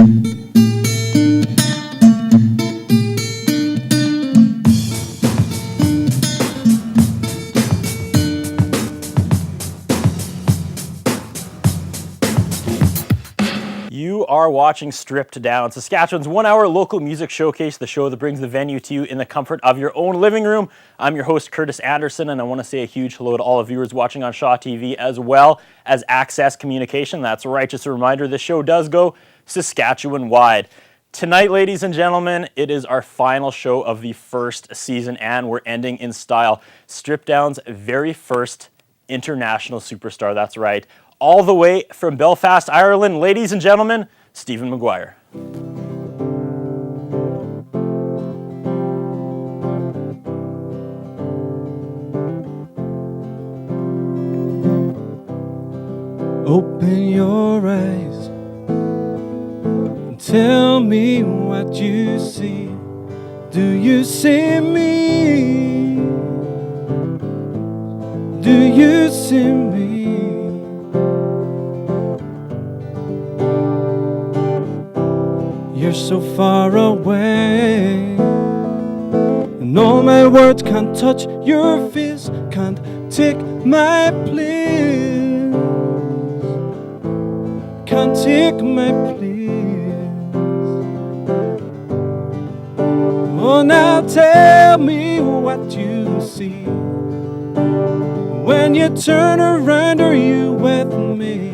You are watching Stripped Down, Saskatchewan's one-hour local music showcase, the show that brings the venue to you in the comfort of your own living room. I'm your host, Curtis Anderson, and I want to say a huge hello to all of viewers watching on Shaw TV as well as Access Communication. That's right, just a reminder, this show does go Saskatchewan-wide. Tonight, ladies and gentlemen, it is our final show of the first season, and we're ending in style. Stripped Down's very first international superstar, that's right. All the way from Belfast, Ireland, ladies and gentlemen, Stephen Maguire. Open your eyes and tell me what you see. Do you see me? Do you see me? You're so far away, and all my words can't touch your face, can't take my place, can't take my place. Oh, now tell me what you see when you turn around. Are you with me?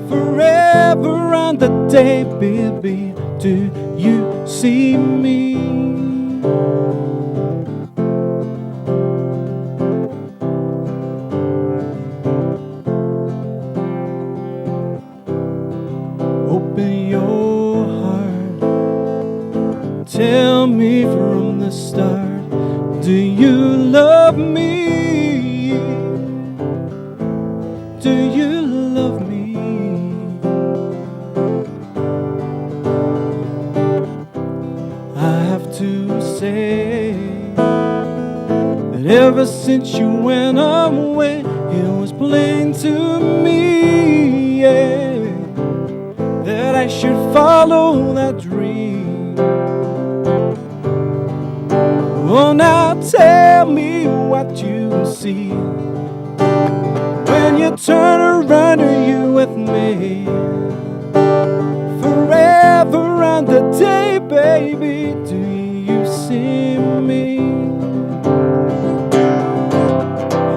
Forever on the day, baby, do you see me? Open your heart, tell me from the start, do you love me? Do you love me? To say that ever since you went away, it was plain to me, yeah, that I should follow that dream. Oh, now tell me what you see when you turn around. Are you with me? Forever on the day, baby, do you see me?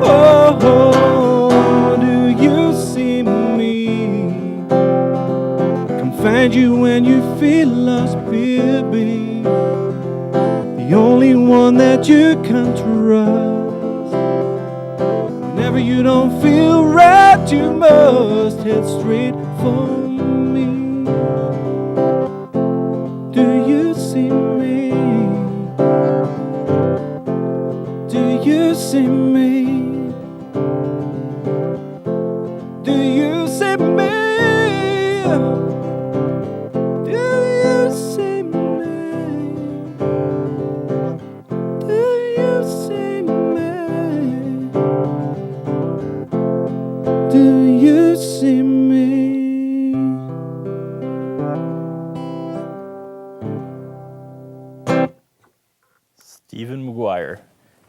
Oh, do you see me? Come find you when you feel lost, baby, the only one that you can trust. Whenever you don't feel right, you must head straight for me. Do you see me? Do you see me? Do you see me? Do you see me? Do you see me? Do you see me? Stephen Maguire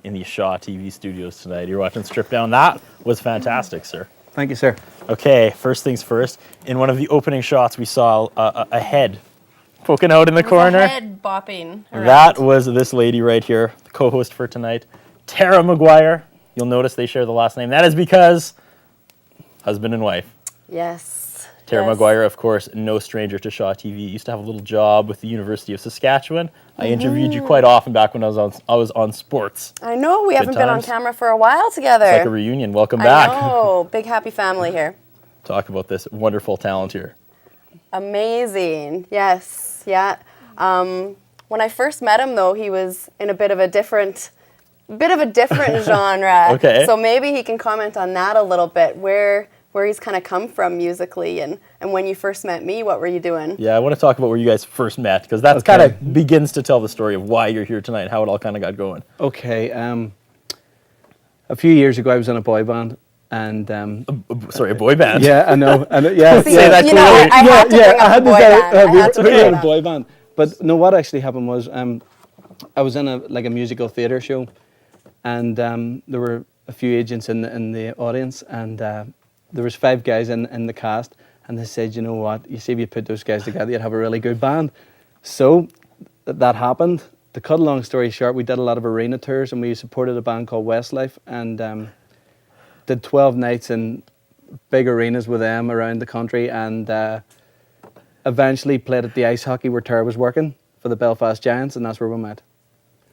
in the Shaw TV studios tonight. You're watching Strip Down. That was fantastic, sir. Thank you, sir. Okay, first things first. In one of the opening shots, we saw a head poking out in the corner. A head bopping around. That was this lady right here, the co-host for tonight, Tara Maguire. You'll notice they share the last name. That is because husband and wife. Yes. Tara Maguire, of course, no stranger to Shaw TV. Used to have a little job with the University of Saskatchewan. I interviewed you quite often back when I was on sports. I know, we Good haven't been on times. camera for a while together. It's like a reunion. Welcome back. I know, big happy family here. Talk about this wonderful talent here. Amazing, yes, yeah. When I first met him, though, he was in a bit of a different genre. Okay. So maybe he can comment on that a little bit, where he's kind of come from musically, and when you first met me, what were you doing? Yeah, I want to talk about where you guys first met, because that kind of begins to tell the story of why you're here tonight, how it all kind of got going. Okay, a few years ago I was in a boy band, And Sorry, a boy band. yeah, I know. Yeah, See, Say that you know, I had to bring up the boy band. I had to we bring were it in a up. boy band. But no, what actually happened was I was in a musical theatre show, and there were a few agents in the audience, and there was 5 guys in the cast, and they said, you know what, you see if you put those guys together, you'd have a really good band. So that happened. To cut a long story short, we did a lot of arena tours, and we supported a band called Westlife, and did 12 nights in big arenas with them around the country, and eventually played at the ice hockey where Tara was working for the Belfast Giants, and that's where we met.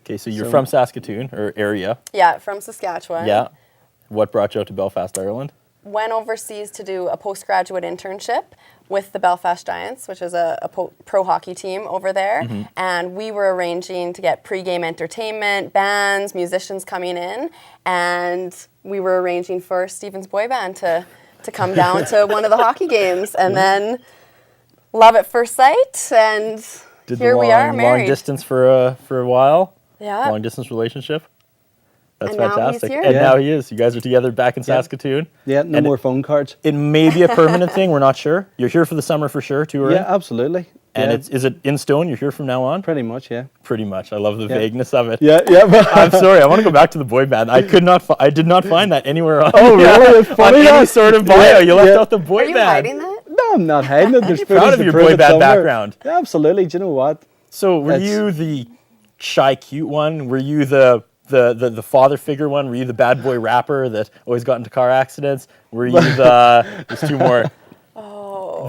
Okay, so you're So- from Saskatoon or area. Yeah, from Saskatchewan. Yeah. What brought you out to Belfast, Ireland? Went overseas to do a postgraduate internship with the Belfast Giants, which is a pro hockey team over there. And we were arranging to get pre-game entertainment, bands, musicians coming in. And we were arranging for Stephen's boy band to come down to one of the hockey games. And then love at first sight. And here we are, married. Long distance for a while. Yeah. Long distance relationship. That's And now he's fantastic. here. And Yeah. now he is. You guys are together back in Saskatoon. Yeah, no And more phone cards. It may be a permanent thing. We're not sure. You're here for the summer for sure, touring. Yeah, absolutely. And yeah, is it in stone? You're here from now on? pretty much, yeah. Pretty much. I love the Yeah. vagueness of it. Yeah, yeah. I'm sorry. I want to go back to the boy band. I did not find that anywhere on. Oh, really? It's on funny any that. sort of bio. Yeah, You left yeah. out the boy Are you band. hiding that? No, I'm not hiding it. There's proud footage of to your prove boy it band somewhere. background. Yeah, absolutely. Do you know what? So were That's- you the shy, cute one? Were you the father figure one? Were you the bad boy rapper that always got into car accidents? Were you there's 2 more.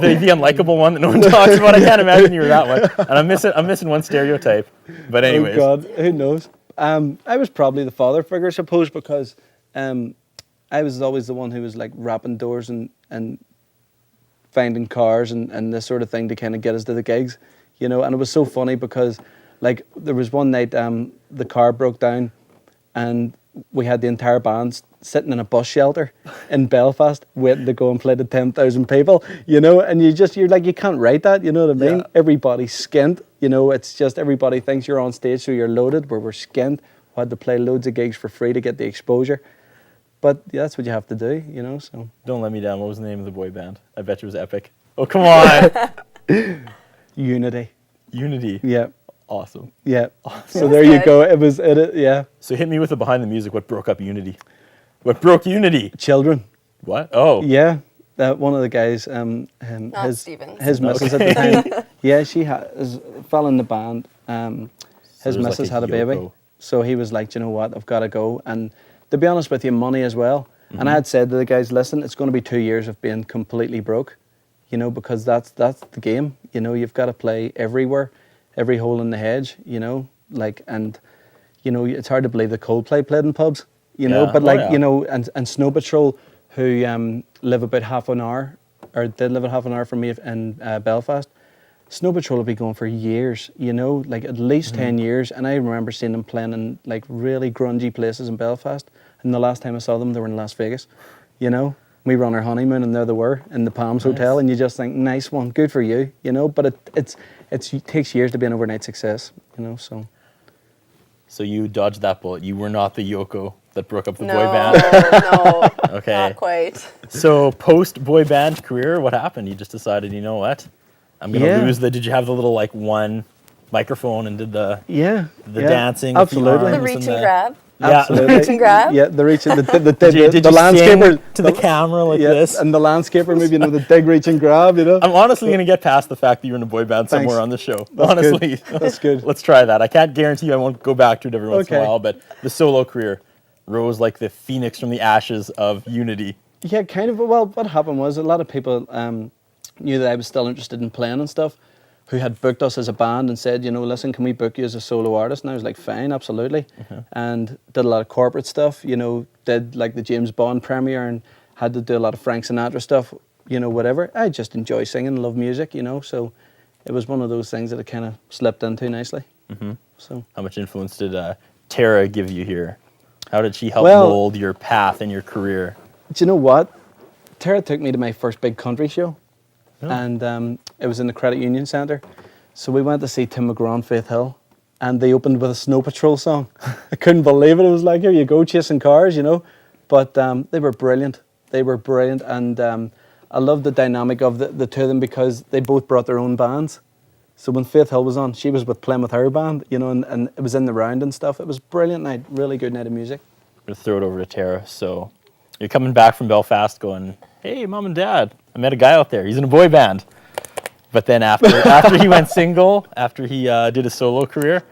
The unlikable one that no one talks about. I can't imagine you were that one. And I'm missing one stereotype. But anyways. Oh God, who knows? I was probably the father figure, I suppose, because I was always the one who was like rapping doors and finding cars and this sort of thing to kind of get us to the gigs, you know. And it was so funny because, like, there was one night the car broke down, and we had the entire band sitting in a bus shelter in Belfast waiting to go and play to 10,000 people, you know. And you're like, you can't write that, you know what I mean? Yeah. Everybody's skint, you know. It's just everybody thinks you're on stage, so you're loaded. Where we're skint, we had to play loads of gigs for free to get the exposure. But yeah, that's what you have to do, you know. So Don't let me down. What was the name of the boy band? I bet you it was epic. Oh, come on. Unity, Unity. yeah, Awesome. yeah. So That's there you good. go. It was yeah. So hit me with the behind the music. What broke up Unity? What broke Unity? Children, What? Oh. yeah. One of the guys, his Stevens. his missus at the time, yeah, she fell in the band. His there's like missus a had a baby, Yoko. so he was like, "Do you know what, I've got to go." And to be honest with you, money as well. Mm-hmm. And I had said to the guys, "Listen, it's going to be 2 years of being completely broke, you know, because that's the game. You know, you've got to play everywhere, every hole in the hedge, you know, like, and you know, it's hard to believe that Coldplay played in pubs, you know, Yeah. but Oh, like, yeah. you know, and Snow Patrol, who live about half an hour, or did live about half an hour from me in Belfast. Snow Patrol will be going for years, you know, like at least 10 years. And I remember seeing them playing in like really grungy places in Belfast. And the last time I saw them, they were in Las Vegas, you know. We were on our honeymoon and there they were in the Palms Hotel. And you just think, nice one, good for you, you know. But it takes years to be an overnight success, you know, so. So you dodged that bullet. You were not the Yoko that broke up the No, boy band. no, Okay. not quite. So post boy band career, what happened? You just decided, you know what? I'm gonna Yeah. lose the. Did you have the little like one microphone and did the Yeah. the yeah, dancing? with Absolutely. The arms reach and and grab. Yeah. Absolutely. Reach and grab? Yeah, the reach and the Did you sing landscaper to the camera like yeah, this? and the landscaper maybe, you know, the dig, reach and grab, you know. I'm honestly going to get past the fact that you're in a boy band Thanks. somewhere on the show. That's honestly. good. That's good. Let's try that. I can't guarantee you I won't go back to it every once in a Okay. while, but the solo career rose like the phoenix from the ashes of Unity. Yeah, kind of. Well, what happened was a lot of people knew that I was still interested in playing and stuff, who had booked us as a band and said, you know, listen, can we book you as a solo artist? And I was like, fine, absolutely. And did a lot of corporate stuff, you know, did like the James Bond premiere and had to do a lot of Frank Sinatra stuff, you know, whatever. I just enjoy singing, love music, you know, so it was one of those things that I kind of slipped into nicely. So. How much influence did Tara give you here? How did she help Well- mold your path and your career? Do you know what? Tara took me to my first big country show, and it was in the Credit Union Centre. So we went to see Tim McGraw on Faith Hill, and they opened with a Snow Patrol song. I couldn't believe it. It was like, here you go, chasing cars, you know. But they were brilliant. They were brilliant, and I love the dynamic of the two of them because they both brought their own bands. So when Faith Hill was on, she was playing with her band, you know, and it was in the round and stuff. It was a brilliant night, really good night of music. I'm going to throw it over to Tara. So you're coming back from Belfast going, hey, Mom and Dad, I met a guy out there. He's in a boy band. But then after he went single, after he did a solo career,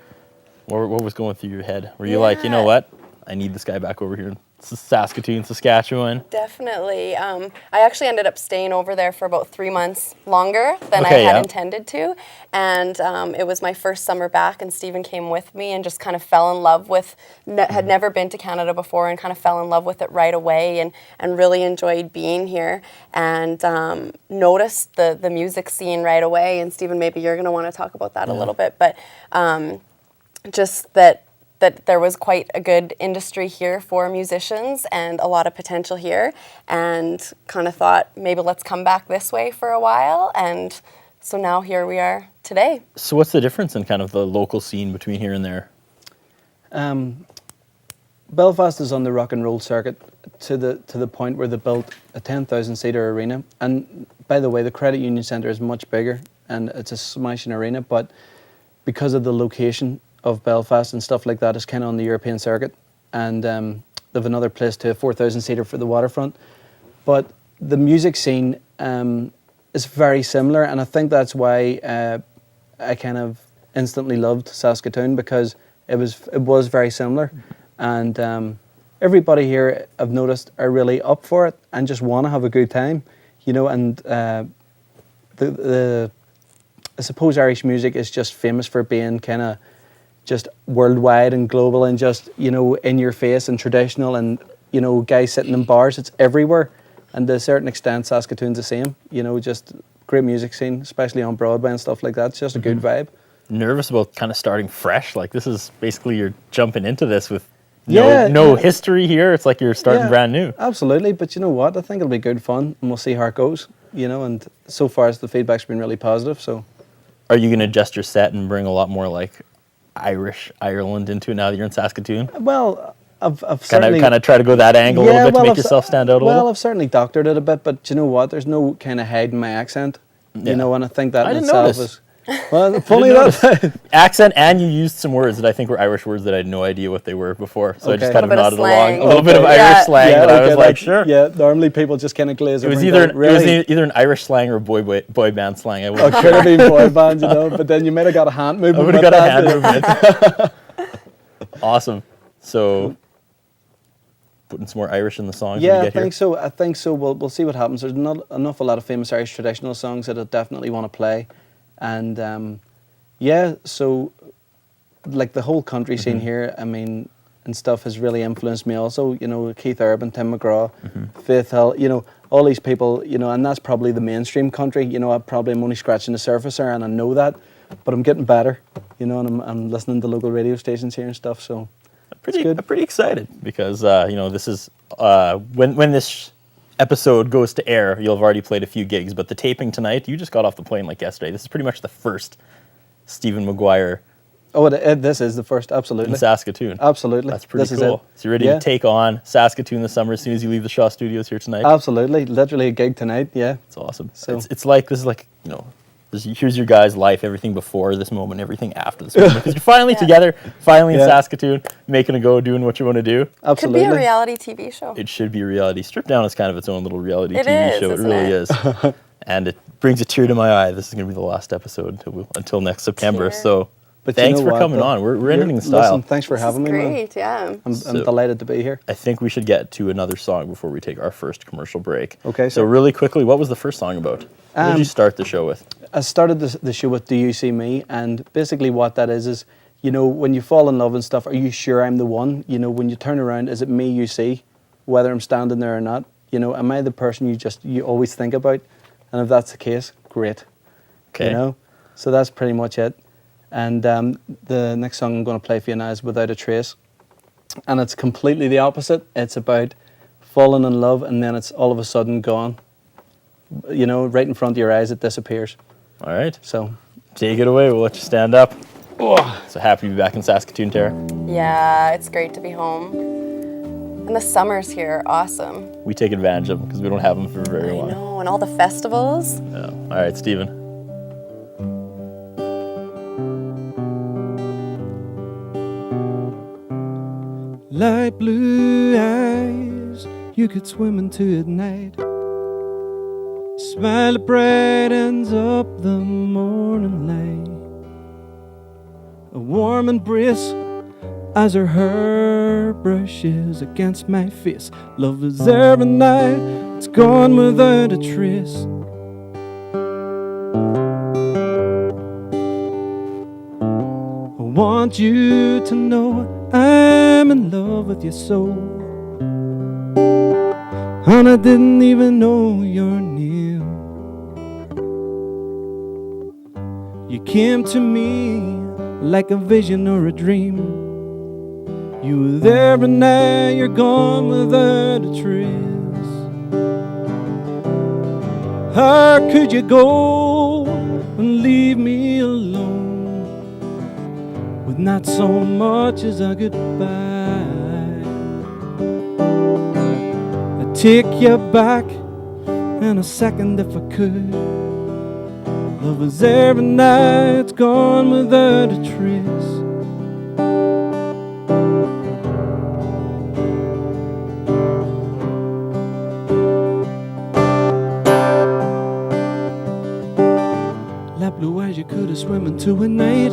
what was going through your head? Were you like, you know what? I need this guy back over here in Saskatoon, Saskatchewan. Definitely. I actually ended up staying over there for about 3 months longer than I had intended to. And it was my first summer back, and Stephen came with me and just kind of fell in love with, had never been to Canada before, and kind of fell in love with it right away, and really enjoyed being here, and noticed the music scene right away. And Stephen, maybe you're going to want to talk about that a little bit, but just that there was quite a good industry here for musicians and a lot of potential here, and kind of thought maybe let's come back this way for a while, and so now here we are today. So what's the difference in kind of the local scene between here and there? Belfast is on the rock and roll circuit to the point where they built a 10,000-seater arena, and by the way, the Credit Union Centre is much bigger and it's a smashing arena, but because of the location of Belfast and stuff like that, is kind of on the European circuit, and they've another place to a 4,000-seater for the waterfront. But the music scene is very similar, and I think that's why I kind of instantly loved Saskatoon, because it was very similar, and everybody here, I've noticed, are really up for it and just want to have a good time, you know. And I suppose Irish music is just famous for being kind of just worldwide and global and just, you know, in your face and traditional, and, you know, guys sitting in bars, it's everywhere. And to a certain extent, Saskatoon's the same, you know, just great music scene, especially on Broadway and stuff like that. It's just a good vibe. Nervous about kind of starting fresh? Like, this is basically you're jumping into this with no history here. It's like you're starting brand new. Absolutely, but you know what? I think it'll be good fun, and we'll see how it goes, you know, and so far the feedback's been really positive, so. Are you going to adjust your set and bring a lot more, like, Ireland into it now that you're in Saskatoon? Well, I've certainly... Kind of try to go that angle a little bit to make yourself stand out a little? Well, I've certainly doctored it a bit, but you know what? There's no kind of hiding my accent, you know, and I think that in itself is... Well, funny that... Accent, and you used some words that I think were Irish words that I had no idea what they were before, so I just kind of nodded along. A little bit of Irish slang that I was like, sure. Yeah, normally people just kind of glaze over. It was either an Irish slang or boy band slang. It could have been boy band, you know, but then you might have got a hand movement. I would have got a hand movement. Awesome. So, putting some more Irish in the songs when you get here? I think so. We'll see what happens. There's not an awful lot of famous Irish traditional songs that I definitely want to play. And so like the whole country scene here, I mean, and stuff has really influenced me also, you know, Keith Urban, Tim McGraw, Faith Hill, you know, all these people, you know, and that's probably the mainstream country, you know. I probably am only scratching the surface there, and I know that, but I'm getting better, you know, and I'm listening to local radio stations here and stuff, so I'm pretty excited because, you know, this is, when this episode goes to air, you'll have already played a few gigs, but the taping tonight, you just got off the plane like yesterday. This is pretty much the first Stephen Maguire. Oh, this is the first, absolutely. In Saskatoon. Absolutely. That's pretty cool. So you're ready to take on Saskatoon this summer as soon as you leave the Shaw Studios here tonight? Absolutely. Literally a gig tonight, yeah. It's awesome. So this is like, you know, here's your guys' life, everything before this moment, everything after this moment. Because you're finally together, finally in Saskatoon, making a go, doing what you want to do. Absolutely. Could be a reality TV show. It should be a reality. Strip Down is kind of its own little reality TV show. It really is. And it brings a tear to my eye. This is going to be the last episode until next September. So but thanks for coming on. We're ending in style. Listen, thanks for having me, man. Great, yeah. I'm delighted to be here. I think we should get to another song before we take our first commercial break. Okay. So really quickly, what was the first song about? What did you start the show with? I started the show with Do You See Me? And basically what that is, you know, when you fall in love and stuff, are you sure I'm the one? You know, when you turn around, is it me you see? Whether I'm standing there or not? You know, am I the person you always think about? And if that's the case, great. Okay. You know? So that's pretty much it. And the next song I'm going to play for you now is Without a Trace. And it's completely the opposite. It's about falling in love and then it's all of a sudden gone. You know, right in front of your eyes, it disappears. All right. So take it away. We'll let you stand up. Oh, so happy to be back in Saskatoon, Tara. Yeah, it's great to be home. And the summers here are awesome. We take advantage of them because we don't have them for very I long. know, and all the festivals. Yeah. All right, Stephen. Light blue eyes you could swim into at night. Smile that brightens up the morning light. A warm embrace as her hair brushes against my face. Love is every night, it's gone without a trace. I want you to know I'm in love with you so. And I didn't even know your name. You came to me like a vision or a dream. You were there and now you're gone without a trace. How could you go and leave me alone with not so much as a goodbye? I'd take you back in a second if I could. Love is every night, it's gone without a trace. Like blue eyes you could have swum into a night.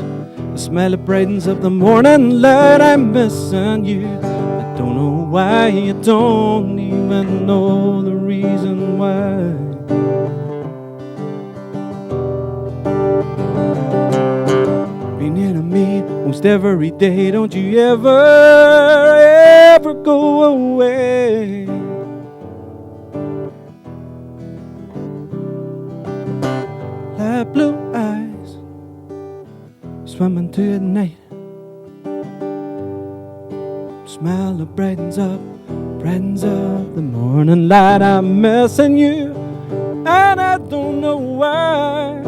The smell that brightens up the morning light. I'm missing you. I don't know why, you don't even know the reason why. Be near to me most every day. Don't you ever go away. Like blue eyes swimming through the night. Smile that brightens up the morning light. I'm missing you, and I don't know why.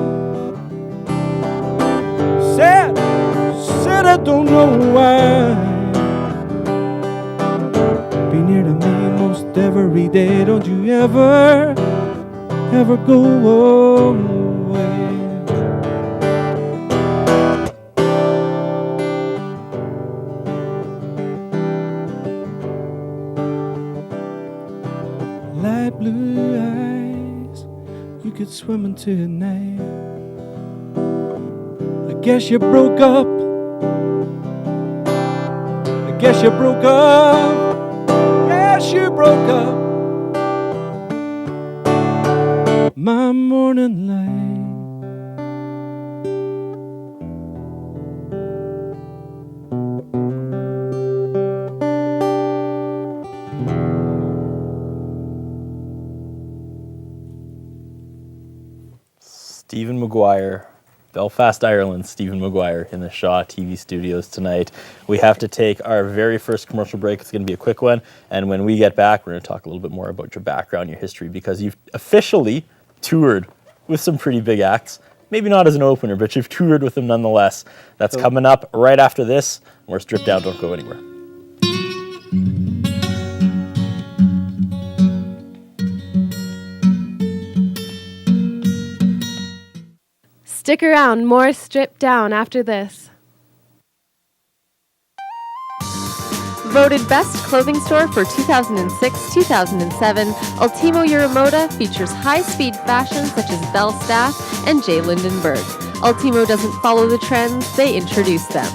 Said I don't know why. Be near to me most every day. Don't you ever go away. Light blue eyes you could swim into at night. I guess you broke up. I guess you broke up. Yes, you broke up. My morning light. Stephen Maguire, Belfast, Ireland. Stephen Maguire in the Shaw TV studios tonight. We have to take our very first commercial break. It's going to be a quick one. And when we get back, we're going to talk a little bit more about your background, your history, because you've officially toured with some pretty big acts. Maybe not as an opener, but you've toured with them nonetheless. That's coming up right after this. We're stripped down. Don't go anywhere. Stick around, more Stripped Down after this. Voted Best Clothing Store for 2006-2007, Ultimo Euromoda features high-speed fashion such as Belle Staff and J. Lindenberg. Ultimo doesn't follow the trends, they introduce them.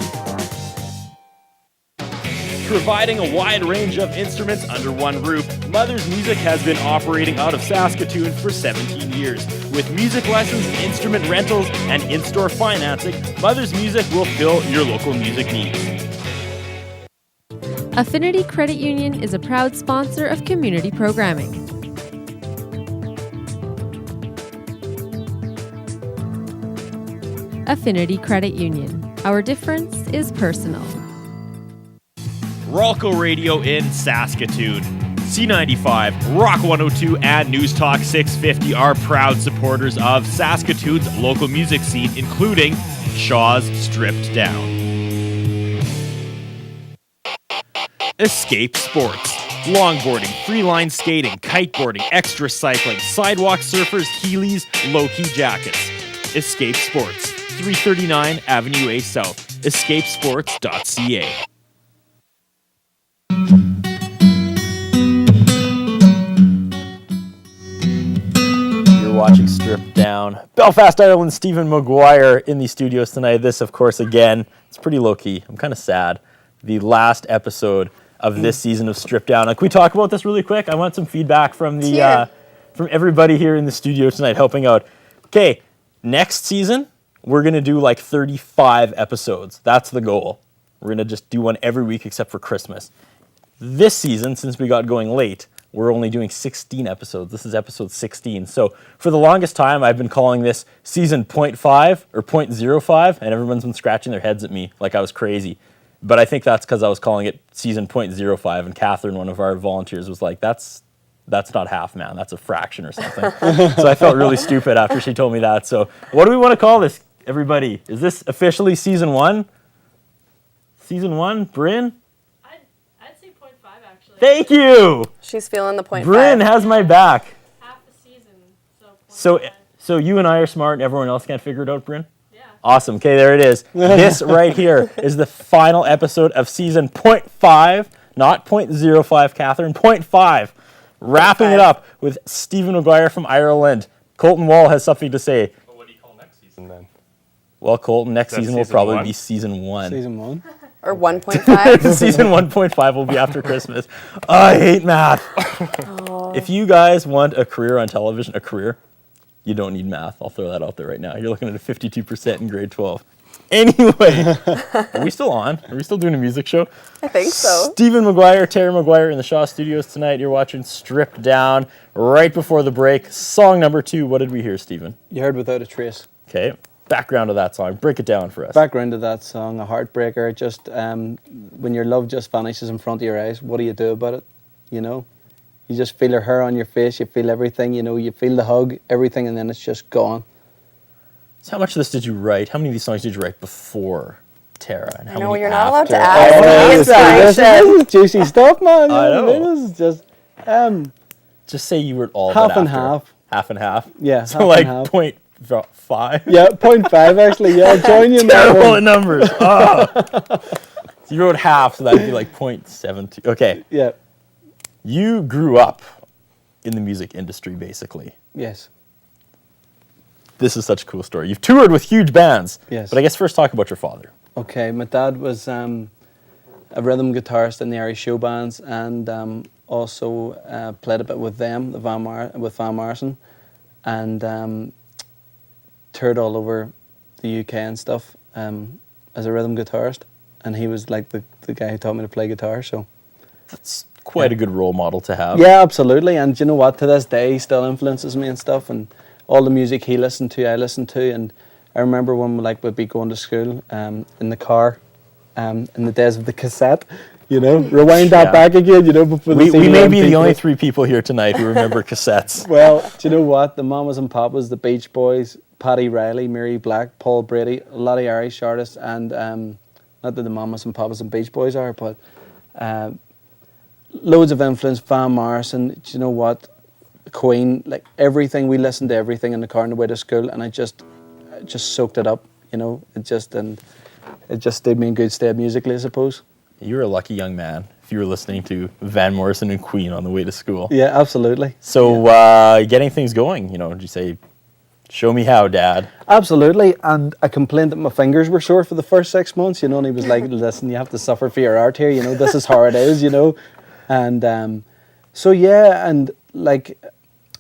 Providing a wide range of instruments under one roof, Mother's Music has been operating out of Saskatoon for 17 years. With music lessons, instrument rentals, and in-store financing, Mother's Music will fill your local music needs. Affinity Credit Union is a proud sponsor of community programming. Affinity Credit Union. Our difference is personal. Ralco Radio in Saskatoon. C95, Rock 102, and News Talk 650 are proud supporters of Saskatoon's local music scene, including Shaw's Stripped Down. Escape Sports. longboarding, freeline skating, kiteboarding, extra cycling, sidewalk surfers, Heelys, low-key jackets. Escape Sports, 339 Avenue A South, escapesports.ca. You're watching Stripped Down. Belfast, Ireland, Stephen Maguire in the studios tonight. This, of course, again, it's pretty low-key. I'm kind of sad. The last episode of this season of Stripped Down. Can we talk about this really quick? I want some feedback from the from everybody here in the studio tonight helping out. Okay, next season, we're going to do like 35 episodes. That's the goal. We're going to just do one every week except for Christmas. This season, since we got going late, we're only doing 16 episodes. This is episode 16. So for the longest time, I've been calling this season 0.5 or 0.05, and everyone's been scratching their heads at me like I was crazy. But I think that's because I was calling it season 0.05, and Catherine, one of our volunteers, was like, that's not half, man. That's a fraction or something. So I felt really stupid after she told me that. So what do we want to call this, everybody? Is this officially season 1? Season 1? Bryn? I'd say 0.5 actually. Thank you! She's feeling the 0.5. Bryn has my back. Half the season, so 0.5. So you and I are smart and everyone else can't figure it out, Bryn? Awesome. Okay, there it is. This right here is the final episode of season 0.5, not 0.05, Catherine, 0.5. Wrapping it up with Stephen Maguire from Ireland. Colton Wall has something to say. Well, what do you call next season then? Well, Colton, next That's season will season probably one? be season 1. Season 1. Or 1.5. Season 1.5 will be after Christmas. I hate math. If you guys want a career on television, you don't need math. I'll throw that out there right now. You're looking at a 52% in grade 12. Anyway, are we still on? Are we still doing a music show? I think so. Stephen Maguire, Terry Maguire in the Shaw Studios tonight. You're watching Stripped Down. Right before the break, song number 2. What did we hear, Stephen? You heard Without a Trace. Okay, background of that song. Break it down for us. Background of that song, a heartbreaker. Just when your love just vanishes in front of your eyes, what do you do about it? You know? You just feel her hair on your face, you feel everything, you know, you feel the hug, everything, and then it's just gone. So how much of this did you write? How many of these songs did you write before Tara? And how No, many you're not allowed to after? ask. this is juicy stuff, man. I know. This is just Just say you were all half but and after. Half. Half and half? Yeah, So half like and half. 0.5? Yeah, 0.5 actually. Yeah, I'll join you in that Terrible one. at numbers. Oh. So you wrote half, so that'd be like 0.72. Okay. Yeah. You grew up in the music industry, basically. Yes. This is such a cool story. You've toured with huge bands. Yes. But I guess first talk about your father. Okay, my dad was a rhythm guitarist in the Irish show bands, and also played a bit with them, with Van Morrison, and toured all over the UK and stuff as a rhythm guitarist. And he was like the guy who taught me to play guitar. So That's quite a good role model to have. yeah, absolutely. And you know what? To this day, he still influences me and stuff. And all the music he listened to, I listened to. And I remember when we'd be going to school in the car, in the days of the cassette. You know, rewind that Yeah. back again. You know, before the We may be CD the only MP3. 3 people here tonight who remember cassettes. Well, do you know what? The Mamas and Papas, the Beach Boys, Paddy Riley, Mary Black, Paul Brady, a lot of Irish artists, and not that the Mamas and Papas and Beach Boys are, but loads of influence. Van Morrison, do you know what? Queen, like everything. We listened to everything in the car on the way to school, and I just soaked it up. You know, it just did me in good stead musically, I suppose. You were a lucky young man if you were listening to Van Morrison and Queen on the way to school. Yeah, absolutely. So getting things going, you know, did you say, show me how, Dad? Absolutely, and I complained that my fingers were sore for the first 6 months, you know, and he was like, listen, you have to suffer for your art here, you know, this is how it is, you know. And so, yeah, and like,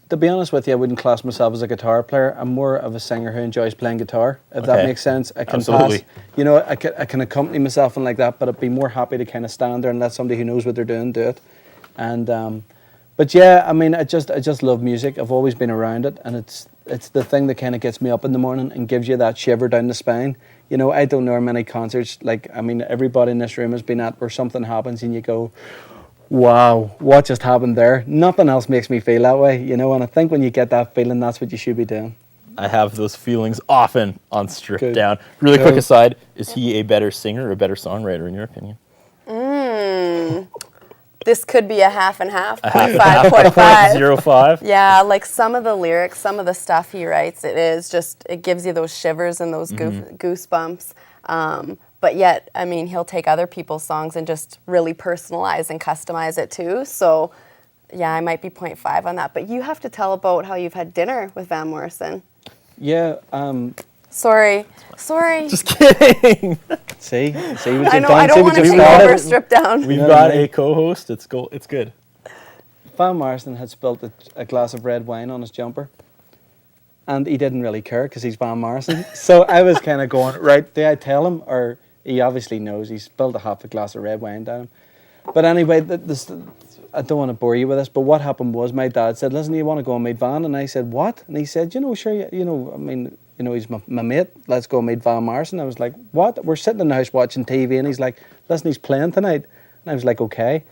to be honest with you, I wouldn't class myself as a guitar player. I'm more of a singer who enjoys playing guitar, if that Okay. makes sense. I can Absolutely. pass, you know, I can accompany myself and like that, but I'd be more happy to kind of stand there and let somebody who knows what they're doing do it. And but yeah, I mean, I just love music. I've always been around it, and it's the thing that kind of gets me up in the morning and gives you that shiver down the spine. You know, I don't know how many concerts, like, I mean, everybody in this room has been at where something happens and you go, wow, what just happened there? Nothing else makes me feel that way, you know, and I think when you get that feeling, that's what you should be doing. I have those feelings often on Stripped Good. Down. Really quick Good. aside, is he a better singer or a better songwriter in your opinion? this could be a half and half, A half and 0.5. 0.05. Yeah, like some of the lyrics, some of the stuff he writes, it gives you those shivers and those goosebumps. But yet, I mean, he'll take other people's songs and just really personalize and customize it too. So, yeah, I might be 0.5 on that. But you have to tell about how you've had dinner with Van Morrison. Yeah. Sorry. Just kidding. See what I you've know, done. I See don't what want to you've take started. over Strip Down. We've know got what I mean? a co-host. It's good. Van Morrison had spilt a glass of red wine on his jumper, and he didn't really care because he's Van Morrison. So I was kind of going, right, do I tell him? Or he obviously knows he spilled half a glass of red wine down him. But anyway, I don't want to bore you with this, but what happened was my dad said, listen, you want to go and meet Van? And I said, what? And he said, sure, I mean, he's my mate. Let's go meet Van Morrison. I was like, what? We're sitting in the house watching TV, and he's like, listen, he's playing tonight. And I was like, okay.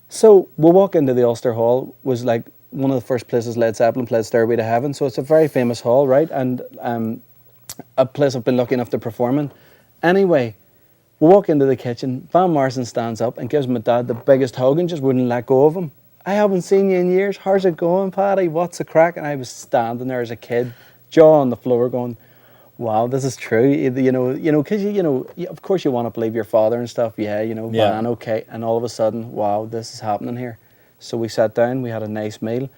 So we walk into the Ulster Hall, was like one of the first places Led Zeppelin played Stairway to Heaven. So it's a very famous hall, right? And a place I've been lucky enough to perform in. Anyway, we walk into the kitchen. Van Morrison stands up and gives my dad the biggest hug and just wouldn't let go of him. I haven't seen you in years. How's it going, Paddy? What's the crack? And I was standing there as a kid, jaw on the floor, going, wow, this is true. Because of course you want to believe your father and stuff. Yeah, Van, okay. And all of a sudden, wow, this is happening here. So we sat down. We had a nice meal.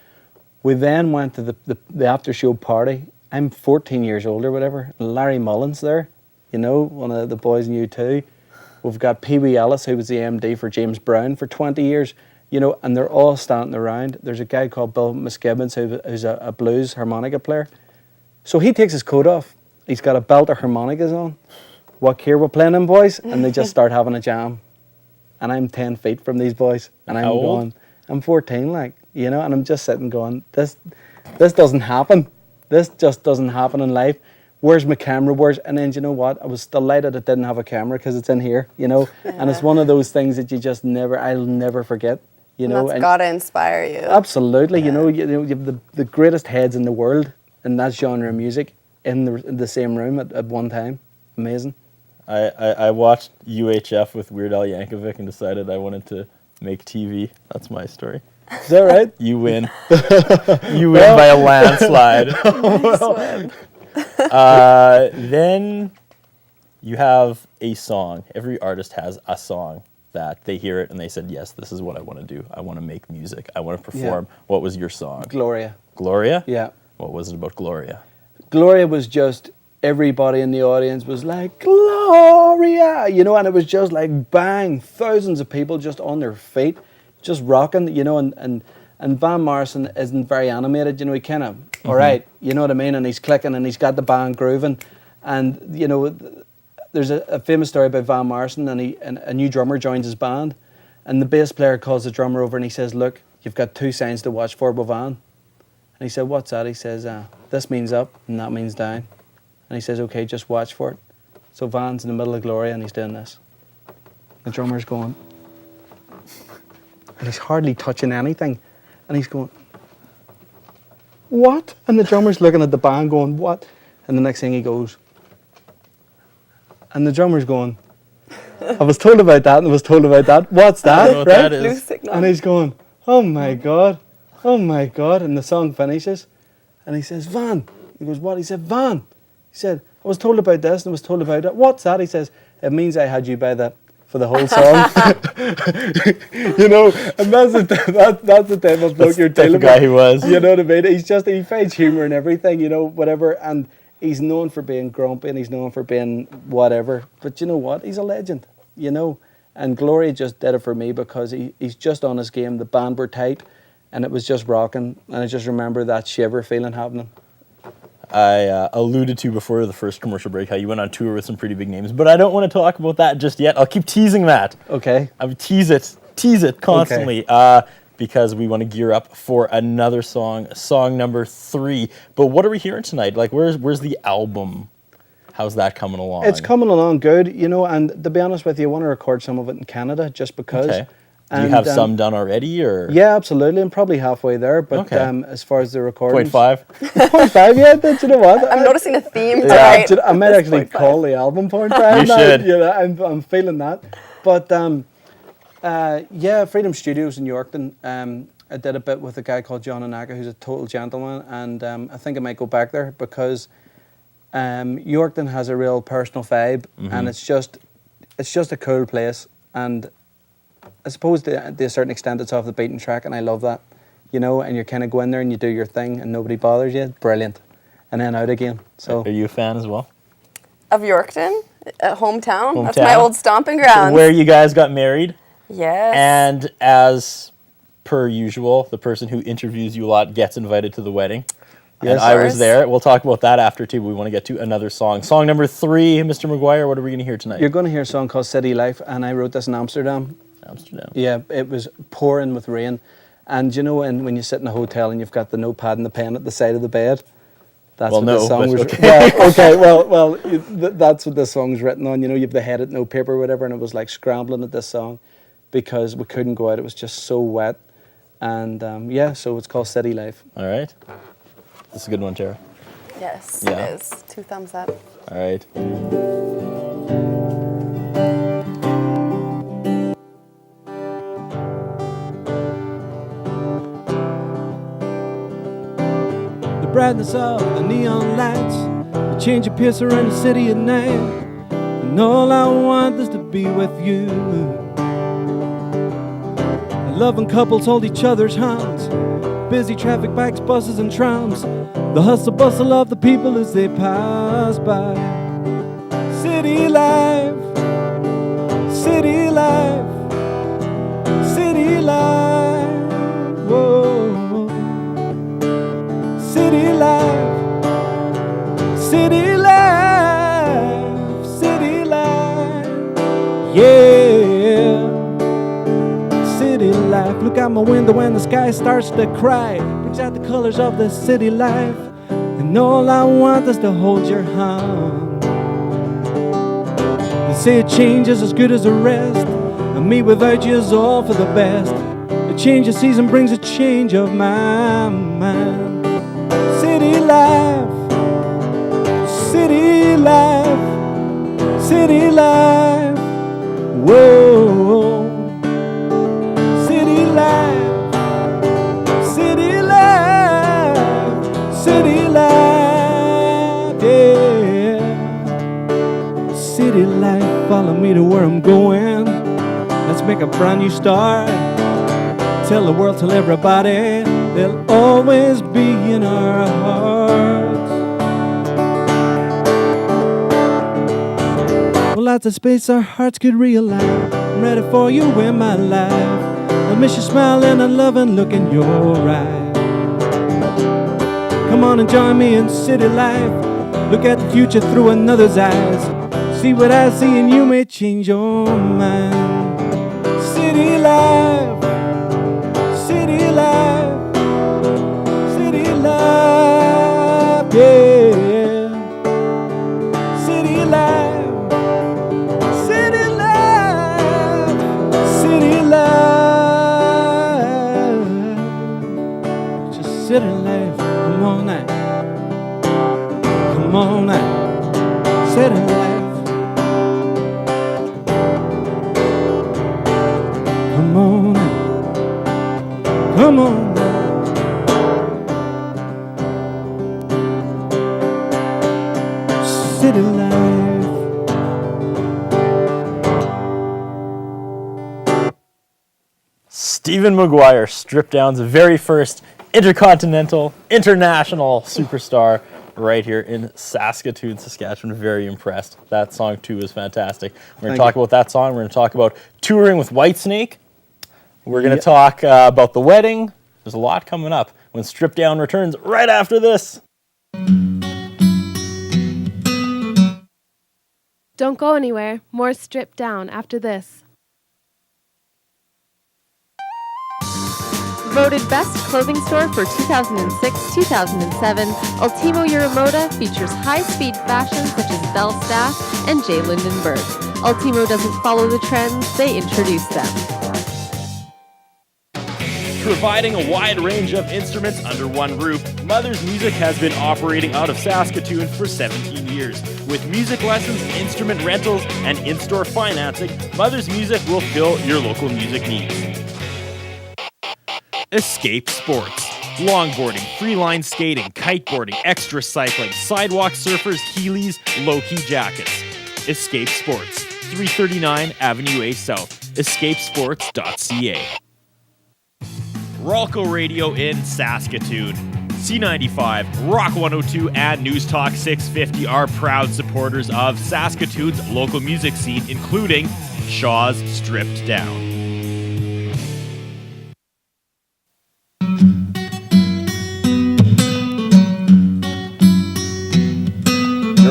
We then went to the after show party. I'm 14 years old or whatever. Larry Mullen's there. One of the boys in U2. We've got Pee Wee Ellis, who was the MD for James Brown for 20 years, and they're all standing around. There's a guy called Bill Misgibbons who's a blues harmonica player. So he takes his coat off. He's got a belt of harmonicas on. What gear we're playing in, boys? And they just start having a jam. And I'm 10 feet from these boys. And I'm going, I'm 14, and I'm just sitting going, this doesn't happen. This just doesn't happen in life. Where's my camera? And then, you know what? I was delighted it didn't have a camera because it's in here, And it's one of those things that you just I'll never forget, And that's got to inspire you. Absolutely. Yeah. You have the greatest heads in the world in that genre of music in the same room at one time. Amazing. I watched UHF with Weird Al Yankovic and decided I wanted to make TV. That's my story. Is that right? You win. You win by a landslide. Then you have a song. Every artist has a song that they hear it and they said, yes, this is what I want to do. I want to make music. I want to perform. Yeah. What was your song? Gloria. Gloria? Yeah. What was it about Gloria? Gloria was just, everybody in the audience was like, Gloria, and it was just like bang, thousands of people just on their feet, just rocking, and Van Morrison isn't very animated, he kind of, all right, you know what I mean, and he's clicking and he's got the band grooving, and, there's a famous story about Van Morrison, and a new drummer joins his band, and the bass player calls the drummer over and he says, look, you've got two signs to watch for with Van. And he said, what's that? He says, this means up and that means down. And he says, okay, just watch for it. So Van's in the middle of Gloria and he's doing this. The drummer's going, and he's hardly touching anything. And he's going, what? And the drummer's looking at the band going, what? And the next thing he goes, and the drummer's going, I was told about that and I was told about that. What's that? I don't know what right? that is. And he's going, oh my God. Oh my God. And the song finishes. And he says, Van. He goes, what? He said, Van. He said, I was told about this and I was told about that. What's that? He says, it means I had you by the for the whole song. And that's the type of bloke you're dealing with. That's the guy he was. You know what I mean? He finds humour in everything, whatever. And he's known for being grumpy and he's known for being whatever. But you know what? He's a legend, And Gloria just did it for me because he's just on his game. The band were tight and it was just rocking. And I just remember that shiver feeling happening. I alluded to before the first commercial break how you went on tour with some pretty big names, but I don't want to talk about that just yet. I'll keep teasing that. Okay. I would tease it constantly because we want to gear up for another song number 3. But what are we hearing tonight? Like, where's the album? How's that coming along? It's coming along good, and to be honest with you, I want to record some of it in Canada just because. Okay. Do you have some done already, or? Yeah, absolutely. I'm probably halfway there, but as far as the recordings... 0.5? 0.5, yeah, but you know what? I'm noticing a theme tonight. I might actually call the album 0.5. You should. I'm feeling that. But Yeah, Freedom Studios in Yorkton. I did a bit with a guy called John Anaka, who's a total gentleman, and I think I might go back there because Yorkton has a real personal vibe, and it's just a cool place. And I suppose to a certain extent it's off the beaten track, and I love that, you know. And you kind of go in there and you do your thing, and nobody bothers you. Brilliant, and then out again. So, are you a fan as well? Of Yorkton, hometown. That's my old stomping grounds. Where you guys got married. Yes. And as per usual, the person who interviews you a lot gets invited to the wedding. Yes, and I was there. We'll talk about that after too, but we want to get to another song. Song number 3, Mr. Maguire, what are we going to hear tonight? You're going to hear a song called City Life, and I wrote this in Amsterdam. Amsterdam. Yeah, it was pouring with rain. And you know when you sit in a hotel and you've got the notepad and the pen at the side of the bed? That's what the song was. Okay. Well, that's what the song's written on. You know, you have the headed note paper or whatever, and it was like scrambling at this song because we couldn't go out. It was just so wet. And yeah, so it's called City Life. All right. That's a good one, Tara. Yes, it is. 2 thumbs up. All right. The brightness of the neon lights, the change of pace around the city at night, and all I want is to be with you. Loving couples hold each other's hands, busy traffic, bikes, buses and trams, the hustle bustle of the people as they pass by. City life, city life, city life, whoa. City life, city life, city life, yeah. City life, look out my window when the sky starts to cry, brings out the colors of the city life, and all I want is to hold your hand. They say a change is as good as a rest, and me without you is all for the best. A change of season brings a change of my mind. City life, city life, city life, whoa. City life, city life, city life, yeah. City life, follow me to where I'm going. Let's make a brand new start. Tell the world, tell everybody, they'll always be in our hearts. Well, lots of space our hearts could realize. I'm ready for you in my life. I miss your smile and a loving look in your eyes. Come on and join me in city life. Look at the future through another's eyes. See what I see and you may change your mind. City life, city life, city life, yeah. City life, city life, city life. Just city life, come on now. Come on now. City life. Come on now. Come on now. City life. Stephen Maguire, Strip Down's very first intercontinental, international superstar right here in Saskatoon, Saskatchewan. Very impressed. That song too is fantastic. We're going to talk about that song. We're going to talk about touring with Whitesnake. We're going to talk about the wedding. There's a lot coming up when Strip Down returns right after this. Don't go anywhere. More Strip Down after this. Voted Best Clothing Store for 2006-2007, Ultimo Euromoda features high-speed fashion such as Bell Staff and J. Lindenberg. Ultimo doesn't follow the trends, they introduce them. Providing a wide range of instruments under one roof, Mother's Music has been operating out of Saskatoon for 17 years. With music lessons, instrument rentals, and in-store financing, Mother's Music will fill your local music needs. Escape Sports. Longboarding, freeline skating, kiteboarding, extra cycling, sidewalk surfers, Heelys, low-key jackets. Escape Sports, 339 Avenue A South, escapesports.ca. Ralco Radio in Saskatoon. C95, Rock 102, and News Talk 650 are proud supporters of Saskatoon's local music scene, including Shaw's Stripped Down.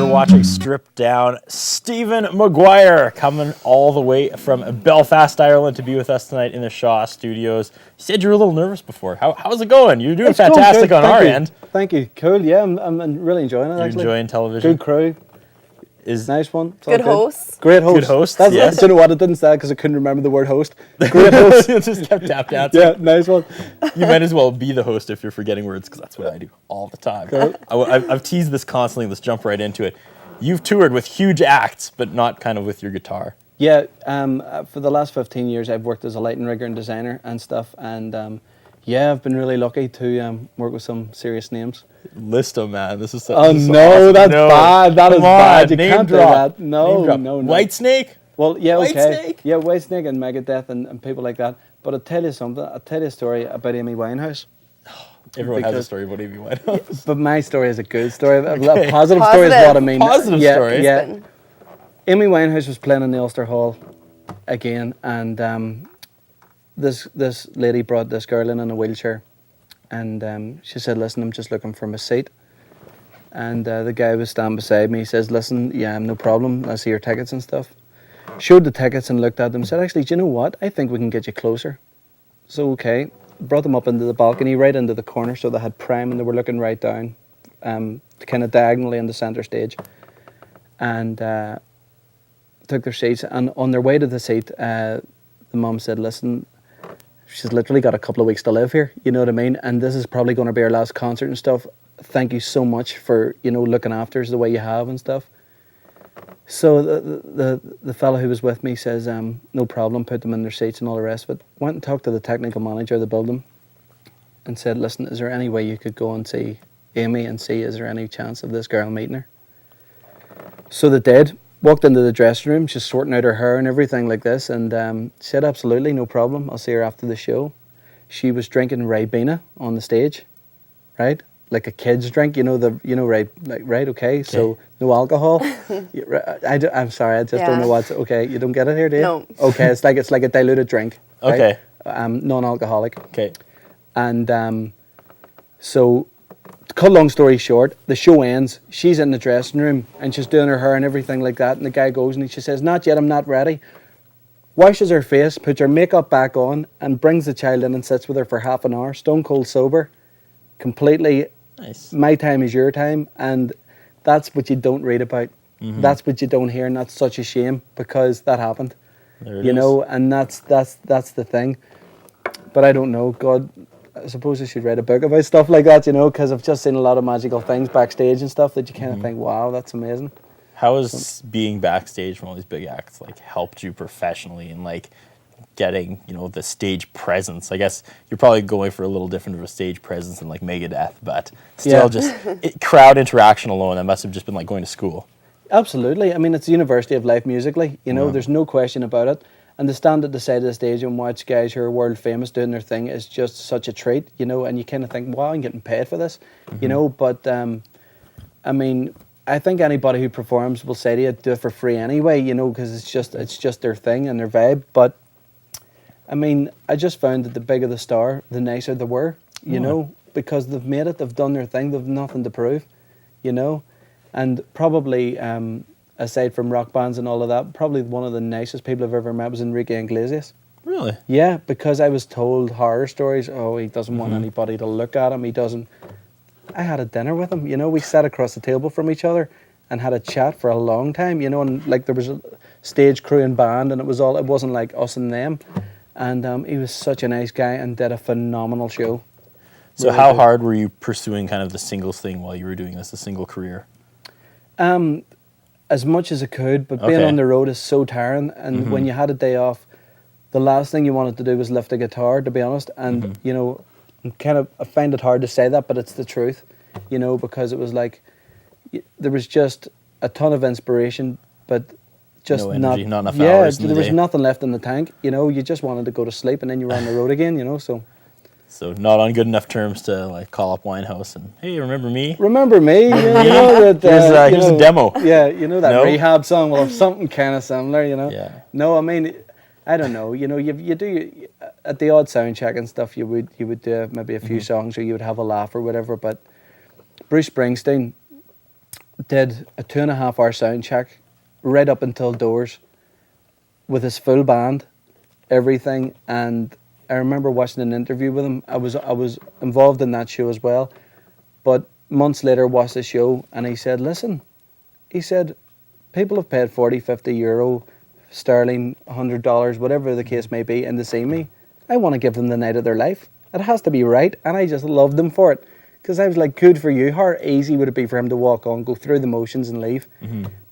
Watching Stripped Down. Stephen Maguire coming all the way from Belfast, Ireland to be with us tonight in the Shaw Studios. You said you were a little nervous before. How's it going? You're doing fantastic on our end. Thank you. Cool. Yeah, I'm really enjoying it. You're actually enjoying television. Good crew. Nice one. It's good hosts. Great host. Good hosts. That's, yes. Do you know what? I didn't say because I couldn't remember the word host. Great host. Just kept tap dancing. Yeah, nice one. You might as well be the host if you're forgetting words, because that's what I do all the time. Cool. I've teased this constantly. Let's jump right into it. You've toured with huge acts, but not kind of with your guitar. Yeah, for the last 15 years, I've worked as a lighting rigger and designer and stuff, and yeah, I've been really lucky to work with some serious names. List them, man. This is oh this is no, awesome. that's bad. That is bad. You name can't drop. do that. No. Whitesnake. Well, yeah, okay. Whitesnake? Yeah, Whitesnake and Megadeth and people like that. But I'll tell you something. I'll tell you a story about Amy Winehouse. Everyone has a story about Amy Winehouse. But my story is a good story. Okay. A positive story is what I mean. Positive story. Yeah. Amy Winehouse was playing in the Ulster Hall again, and this lady brought this girl in a wheelchair, and she said, "Listen, I'm just looking for my seat." And the guy was standing beside me. He says, "Listen, yeah, no problem. I see your tickets and stuff." Showed the tickets and looked at them. Said, "Actually, do you know what? I think we can get you closer." So okay, brought them up into the balcony, right into the corner, so they had prime and they were looking right down, kind of diagonally in the centre stage, and took their seats. And on their way to the seat, the mum said, "Listen, she's literally got a couple of weeks to live here. You know what I mean? And this is probably going to be her last concert and stuff. Thank you so much for looking after us the way you have and stuff." So the fellow who was with me says, "No problem," put them in their seats and all the rest of it. Went and talked to the technical manager of the building and said, "Listen, is there any way you could go and see Amy and see, is there any chance of this girl meeting her?" So they did. Walked into the dressing room, she's sorting out her hair and everything like this, and said, "Absolutely, no problem. I'll see her after the show." She was drinking Ribena on the stage, right? Like a kid's drink, right, okay, so no alcohol. I'm sorry, I just don't know what's, okay, you don't get it here, do you? No. Okay, it's like a diluted drink, right? Okay. Non-alcoholic. Okay. And so, to cut a long story short, the show ends, she's in the dressing room, and she's doing her hair and everything like that, and the guy goes and she says, "Not yet, I'm not ready." Washes her face, puts her makeup back on, and brings the child in and sits with her for half an hour, stone cold sober, completely. Nice. My time is your time, and that's what you don't read about. Mm-hmm. That's what you don't hear, and that's such a shame because that happened. There it is. And that's the thing. But I don't know. God, I suppose I should write a book about stuff like that, because I've just seen a lot of magical things backstage and stuff that you kind of think, wow, that's amazing. How has being backstage from all these big acts helped you professionally and getting the stage presence? I guess you're probably going for a little different of a stage presence than Megadeth, but still just crowd interaction alone, that must have just been like going to school. Absolutely. I mean, it's the University of Life musically, there's no question about it. And to stand at the side of the stage and watch guys who are world famous doing their thing is just such a treat, and you kind of think, wow, I'm getting paid for this, but I mean, I think anybody who performs will say to you, do it for free anyway, because it's just their thing and their vibe. But I mean, I just found that the bigger the star, the nicer they were, because they've made it, they've done their thing, they've nothing to prove, and probably, aside from rock bands and all of that, probably one of the nicest people I've ever met was Enrique Iglesias. Really? Yeah, because I was told horror stories. Oh, he doesn't want anybody to look at him. He doesn't. I had a dinner with him. We sat across the table from each other and had a chat for a long time. And there was a stage crew and band, and it wasn't like us and them. And he was such a nice guy and did a phenomenal show. So Really how good. hard were you pursuing kind of the singles thing while you were doing this, the single career? As much as I could, but being Okay. on the road is so tiring. And when you had a day off, the last thing you wanted to do was lift a guitar, to be honest. And, you know, I find it hard to say that, but it's the truth, you know, because it was like, there was just a ton of inspiration, but just No energy, not enough yeah, hours in the there was day. nothing left in the tank, you know, you just wanted to go to sleep and then you were on the road again, you know, so. So not on good enough terms to like call up Winehouse and, hey, remember me? Remember me? You know that, Here's a demo. Yeah, you know that No? Rehab song. Well, something kind of similar, you know. Yeah. No, I mean, I don't know. You know, you do at the odd sound check and stuff. You would do maybe a few songs, or you would have a laugh or whatever. But Bruce Springsteen did a 2.5 hour sound check, right up until doors, with his full band, everything. And I remember watching an interview with him. I was involved in that show as well. But months later, watched the show, and he said, listen, he said, people have paid 40, 50 euro, sterling, $100, whatever the case may be, and to see me. I want to give them the night of their life. It has to be right, and I just loved them for it. Because I was like, good for you. How easy would it be for him to walk on, go through the motions and leave?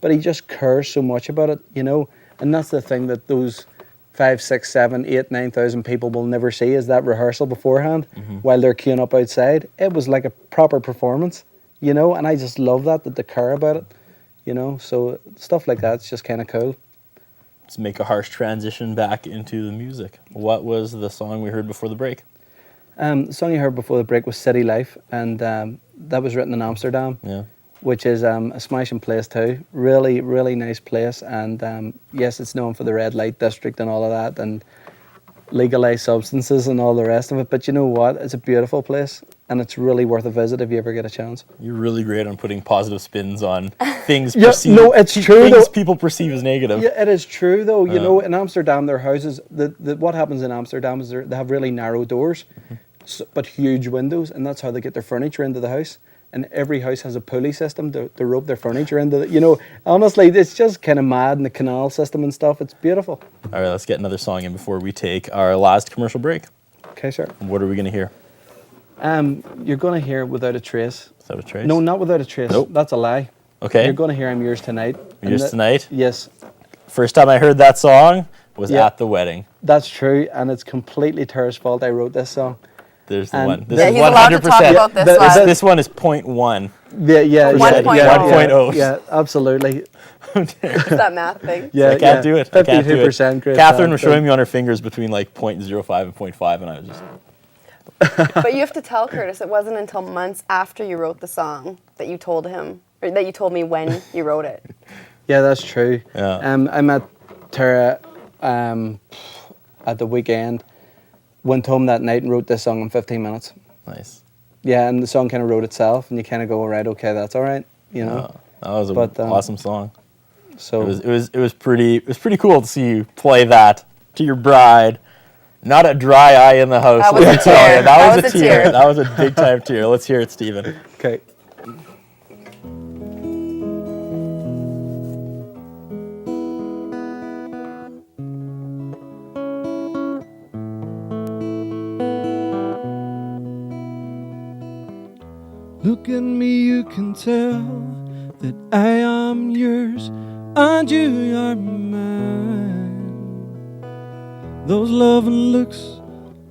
But he just cares so much about it, you know? And that's the thing that those 5, 6, 7, 8, 9,000 people will never see, is that rehearsal beforehand while they're queuing up outside. It was like a proper performance, you know, and I just love that they care about it, you know, so stuff like that's just kind of cool. Let's make a harsh transition back into the music. What was the song we heard before the break? The song you heard before the break was City Life, and that was written in Amsterdam, Yeah. which is a smashing place too. Really, really nice place, and yes, it's known for the red light district and all of that, and legalized substances and all the rest of it. But you know what? It's a beautiful place, and it's really worth a visit if you ever get a chance. You're really great on putting positive spins on things Yeah, no, it's true, things though. people perceive as negative. Yeah, it is true though. You know, in Amsterdam, their houses, what happens in Amsterdam is they have really narrow doors, but huge windows, and that's how they get their furniture into the house. And every house has a pulley system to rope their furniture into the, you know, honestly, it's just kind of mad, and the canal system and stuff. It's beautiful. All right, let's get another song in before we take our last commercial break. Okay, sir. What are we going to hear? You're going to hear Without a Trace. Is that a trace? No, not Without a Trace. Nope. That's a lie. Okay. You're going to hear I'm Yours Tonight. And Yours Tonight? Yes, First time I heard that song was Yeah. at the wedding. that's true, and it's completely Tara's fault I wrote this song. There's the And one. This Yeah, is he's allowed to talk 100%. about this The- one. This one is 0.1. Yeah, yeah, One yeah, point yeah, oh. yeah, 1.0. yeah, absolutely. It's that math thing. Yeah, I can't do it. I can't do it. 52% great. Catherine was showing me on her fingers between like 0.05 and 0.5, and I was just, But you have to tell Curtis it wasn't until months after you wrote the song that you told him, or that you told me when you wrote it. Yeah, that's true. Yeah. I met Tara at the weekend, went home that night and wrote this song in 15 minutes. nice. Yeah, and the song kind of wrote itself, and you kind of go, right, okay, that's all right, you know. That was an But, awesome song. So It was pretty cool to see you play that to your bride. Not a dry eye in the house. That was let me a tell tear. you. That was a tear. That was a big time tear. Let's hear it, Stephen. okay. Look at me, you can tell that I am yours and you are mine. Those loving looks,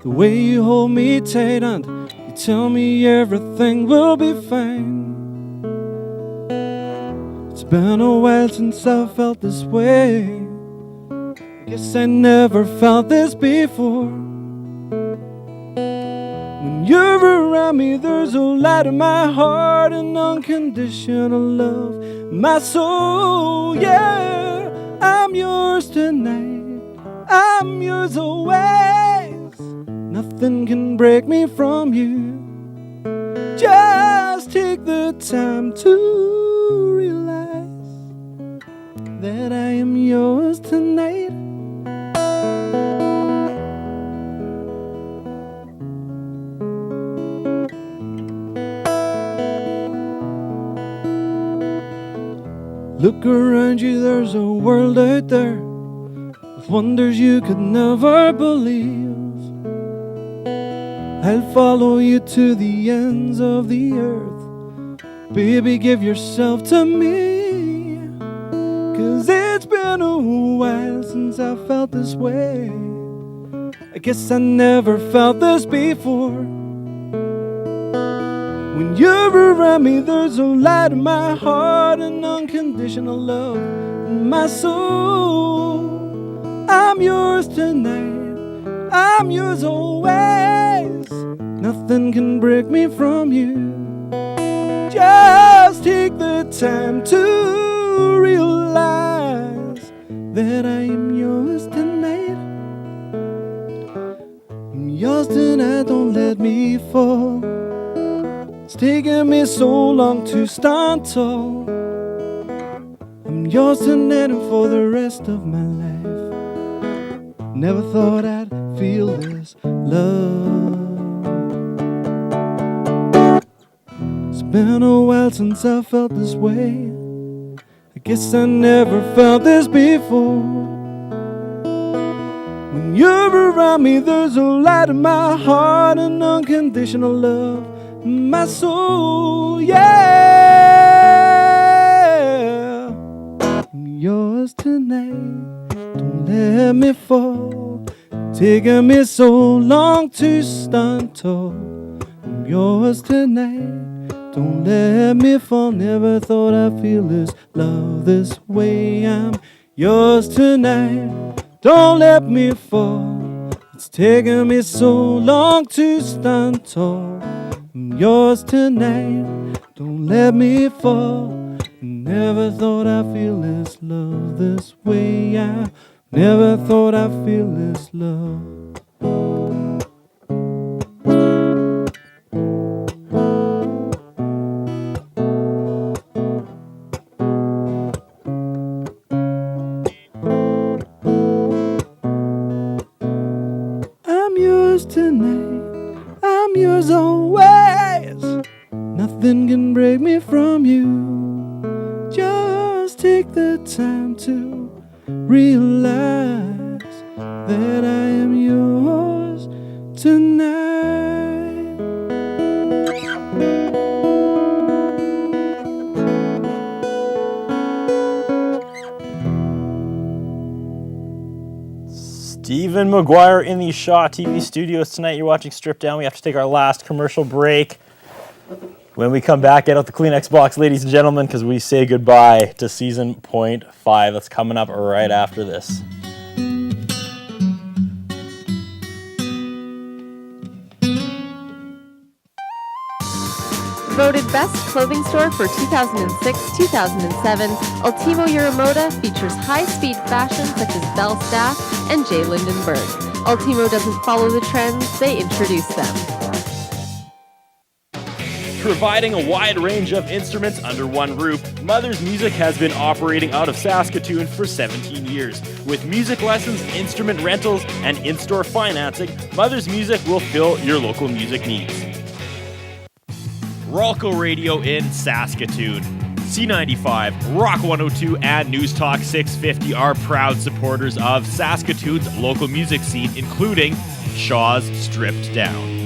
the way you hold me tight and you tell me everything will be fine. It's been a while since I felt this way. Guess I never felt this before. When you're around me, there's a light in my heart, an unconditional love, my soul, yeah. I'm yours tonight, I'm yours always. Nothing can break me from you. Just take the time to realize that I am yours tonight. Look around you, there's a world out there with wonders you could never believe. I'll follow you to the ends of the earth. Baby, give yourself to me, 'cause it's been a while since I felt this way. I guess I never felt this before. When you're around me, there's a light in my heart, an unconditional love in my soul. I'm yours tonight, I'm yours always. Nothing can break me from you. Just take the time to realize that I am yours tonight. I'm yours tonight, don't let me fall. It's taken me so long to stand tall. I'm yours tonight and for the rest of my life. Never thought I'd feel this love. It's been a while since I felt this way. I guess I never felt this before. When you're around me, there's a light in my heart, an unconditional love in my soul, yeah. I'm yours tonight, don't let me fall. Taking me so long to stand tall. I'm yours tonight, don't let me fall. Never thought I'd feel this love this way. I'm yours tonight, don't let me fall. It's taken me so long to stand tall. I'm yours tonight, don't let me fall. Never thought I'd feel this love this way. I never thought I'd feel this love. I'm yours tonight, I'm yours always. Nothing can break me from you. Just take the time to realize that I am yours tonight. Stephen Maguire in the Shaw TV studios tonight. You're watching Strip Down. We have to take our last commercial break. When we come back, get out the Kleenex box, ladies and gentlemen, because we say goodbye to season point 5. That's coming up right after this. Voted best clothing store for 2006-2007, Ultimo Euromoda features high-speed fashion such as Belle Staff and Jay Lindenberg. Ultimo doesn't follow the trends, they introduce them. Providing a wide range of instruments under one roof, Mother's Music has been operating out of Saskatoon for 17 years. With music lessons, instrument rentals, and in-store financing, Mother's Music will fill your local music needs. Ralco Radio in Saskatoon. C95, Rock 102, and News Talk 650 are proud supporters of Saskatoon's local music scene, including Shaw's Stripped Down.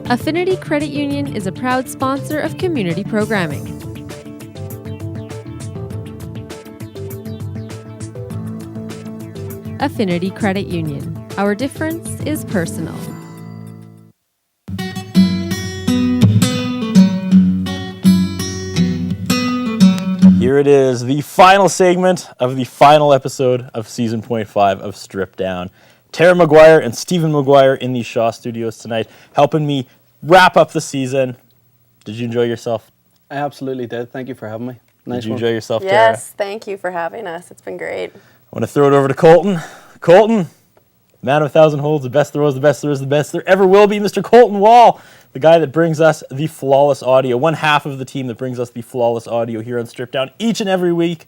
Affinity Credit Union is a proud sponsor of community programming. Affinity Credit Union. Our difference is personal. Here it is, the final segment of the final episode of season point 5 of Strip Down. Tara Maguire and Stephen Maguire in the Shaw studios tonight, helping me wrap up the season. Did you enjoy yourself? I absolutely did. Thank you for having me. Nice Did you one. enjoy yourself, Tara? Yes, thank you for having us. It's been great. I want to throw it over to Colton. Colton, man of 1,000 holds, the best throws, the best there is, the best there ever will be, Mr. Colton Wall, the guy that brings us the flawless audio, one half of the team that brings us the flawless audio here on Strip Down each and every week.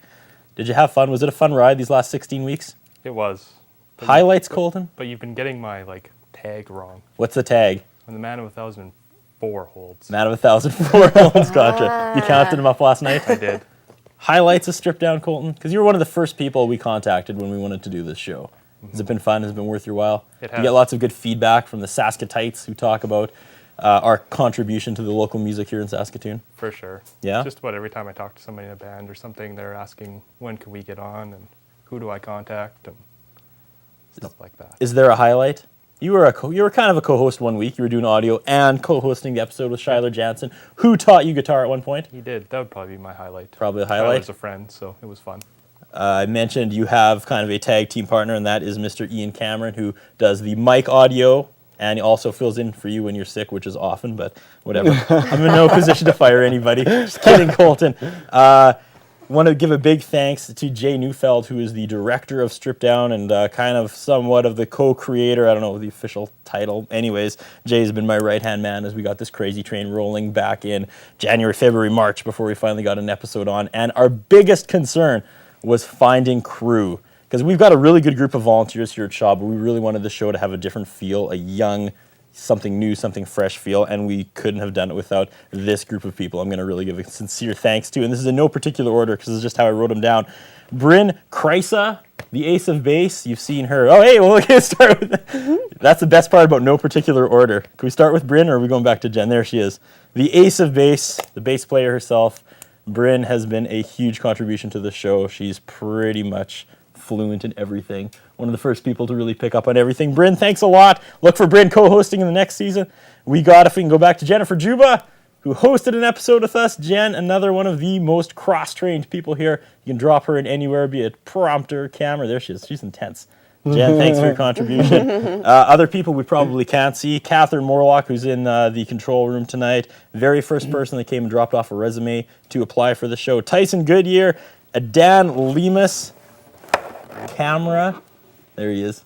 Did you have fun? Was it a fun ride these last 16 weeks? It was. Highlights, Colton? But you've been getting my tag wrong. What's the tag? I'm the man of 1,004 holds. Man of 1,004 holds, gotcha. You counted them up last night? I did. highlights of Strip Down, Colton? Because you were one of the first people we contacted when we wanted to do this show. Has it been fun? Has it been worth your while? It You has. get lots of good feedback from the Saskatites who talk about our contribution to the local music here in Saskatoon. For sure. Yeah? Just about every time I talk to somebody in a band or something, they're asking, when can we get on, and who do I contact, and stuff like that. Is there a highlight? You were kind of a co-host one week. You were doing audio and co-hosting the episode with Shyler Jansen, who taught you guitar at one point. He did. That would probably be my highlight. Probably a highlight. Shyler's a friend, so it was fun. I mentioned you have kind of a tag team partner, and that is Mr. Ian Cameron, who does the mic audio, and he also fills in for you when you're sick, which is often, but whatever. I'm in no position to fire anybody. Just kidding, Colton. Want to give a big thanks to Jay Neufeld, who is the director of Strip Down and kind of somewhat of the co-creator. I don't know the official title. Anyways, Jay's been my right-hand man as we got this crazy train rolling back in January, February, March before we finally got an episode on. And our biggest concern was finding crew, because we've got a really good group of volunteers here at Shaw, but we really wanted the show to have a different feel, a young, something new, something fresh feel, and we couldn't have done it without this group of people. I'm going to really give a sincere thanks to, and this is in no particular order because this is just how I wrote them down. Bryn Kreisa, the ace of bass. You've seen her. Oh, hey, well, we're going to start with That's the best part about no particular order. Can we start with Bryn, or are we going back to Jen? There she is. The ace of bass, the bass player herself. Bryn has been a huge contribution to the show. She's pretty much fluent in everything. One of the first people to really pick up on everything. Bryn, thanks a lot. Look for Bryn co-hosting in the next season. If we can go back to Jennifer Juba, who hosted an episode with us. Jen, another one of the most cross-trained people here. You can drop her in anywhere, be it prompter, camera. There she is. She's intense. Jen, thanks for your contribution. Other people we probably can't see. Catherine Morlock, who's in the control room tonight. Very first person that came and dropped off a resume to apply for the show. Tyson Goodyear, Dan Lemus, camera. There he is.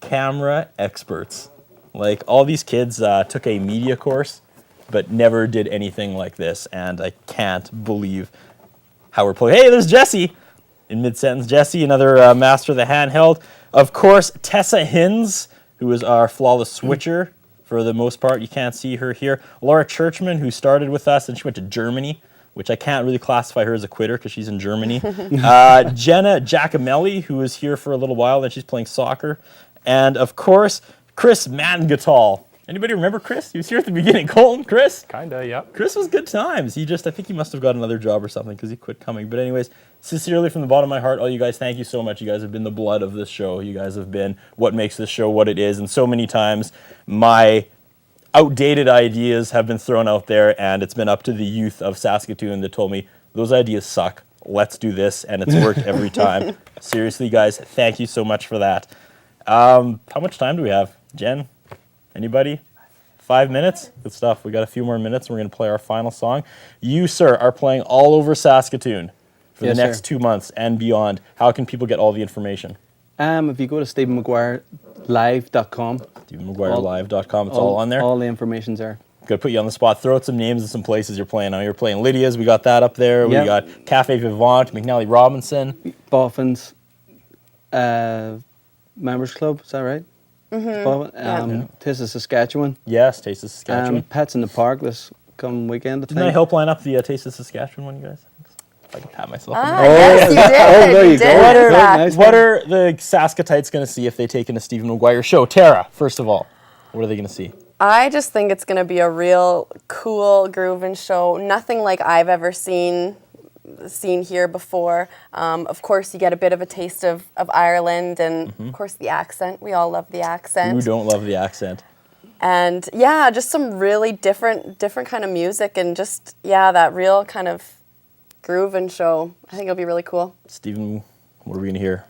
Camera experts. Like, all these kids took a media course, but never did anything like this, and I can't believe how we're playing. Hey, there's Jesse! In mid-sentence, Jesse, another master of the handheld. Of course, Tessa Hins, who is our flawless switcher for the most part. You can't see her here. Laura Churchman, who started with us, and she went to Germany, which I can't really classify her as a quitter because she's in Germany. Jenna Giacomelli, who was here for a little while, then she's playing soccer. And, of course, Chris Mangatal. Anybody remember Chris? He was here at the beginning. Colton, Chris? Kinda, yeah. Chris was good times. I think he must have got another job or something because he quit coming. But anyways, sincerely from the bottom of my heart, all you guys, thank you so much. You guys have been the blood of this show. You guys have been what makes this show what it is. And so many times, my outdated ideas have been thrown out there, and it's been up to the youth of Saskatoon that told me, those ideas suck. Let's do this, and it's worked every time. Seriously, guys, thank you so much for that. How much time do we have? Jen? Anybody? 5 minutes? Good stuff. We got a few more minutes, and we're going to play our final song. You, sir, are playing all over Saskatoon for the next 2 months and beyond. How can people get all the information? If you go to StephenMaguireLive.com. StephenMaguireLive.com. It's all on there? All the information's there. Got to put you on the spot. Throw out some names and some places you're playing. Now you're playing Lydia's. We got that up there. Yep. We got Cafe Vivant, McNally Robinson. Boffin's Members Club, is that right? Mm-hmm. Taste of Saskatchewan. Yes, Taste of Saskatchewan. Pets in the Park this come weekend. Didn't I help line up the Taste of Saskatchewan one, you guys? If I can pat myself. Yes, you did. there you you go. did. What in fact. nice. What are the Saskatites going to see if they take in a Stephen Maguire show? Tara, first of all, what are they going to see? I just think it's going to be a real cool grooving show. Nothing like I've ever seen here before. Of course, you get a bit of a taste of Ireland, and of course the accent. We all love the accent. Who don't love the accent? And yeah, just some really different kind of music, and just that real kind of grooving show. I think it'll be really cool. Stephen, what are we going to hear?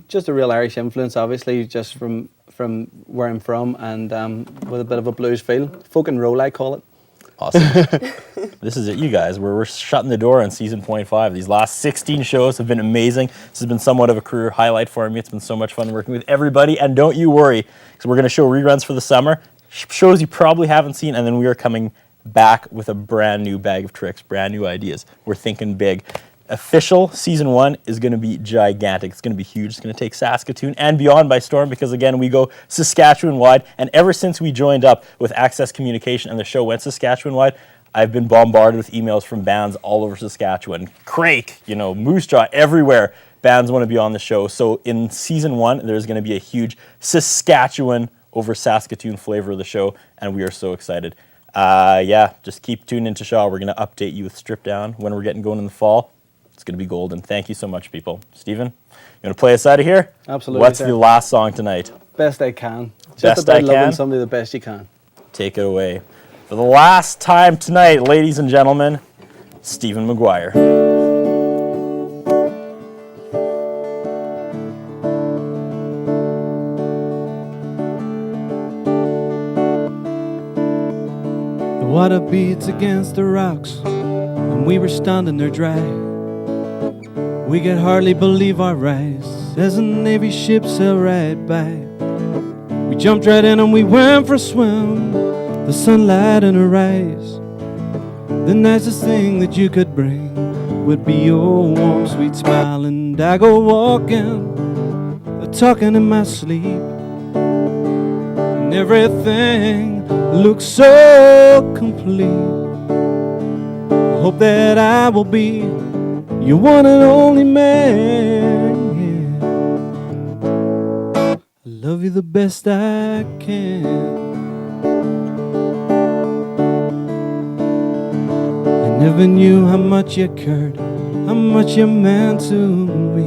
Just a real Irish influence, obviously, just from where I'm from, and with a bit of a blues feel. Folk and roll, I call it. Awesome. This is it, you guys. We're shutting the door on season 0.5. These last 16 shows have been amazing. This has been somewhat of a career highlight for me. It's been so much fun working with everybody. And don't you worry, because we're going to show reruns for the summer, shows you probably haven't seen, and then we are coming back with a brand new bag of tricks, brand new ideas. We're thinking big. Official season 1 is going to be gigantic. It's going to be huge. It's going to take Saskatoon and beyond by storm because, again, we go Saskatchewan-wide. And ever since we joined up with Access Communication and the show went Saskatchewan-wide, I've been bombarded with emails from bands all over Saskatchewan. Crake, Moose Jaw, everywhere. Bands want to be on the show. So in season 1, there's going to be a huge Saskatchewan over Saskatoon flavor of the show, and we are so excited. Just keep tuned into Shaw. We're going to update you with Strip Down when we're getting going in the fall. It's going to be golden. Thank you so much, people. Steven, you want to play us out of here? Absolutely. What's the last song tonight? Best I Can. Just Best about I Can? loving somebody the best you can. Take it away. For the last time tonight, ladies and gentlemen, Stephen Maguire. The water beats against the rocks, and we were standing there dry. We could hardly believe our eyes as a Navy ship sailed right by. We jumped right in and we went for a swim, the sunlight in her eyes. The nicest thing that you could bring would be your warm, sweet smile. And I go walking, talking in my sleep, and everything looks so complete. I hope that I will be your one and only man, yeah. I love you the best I can. I never knew how much you cared, how much you meant to me.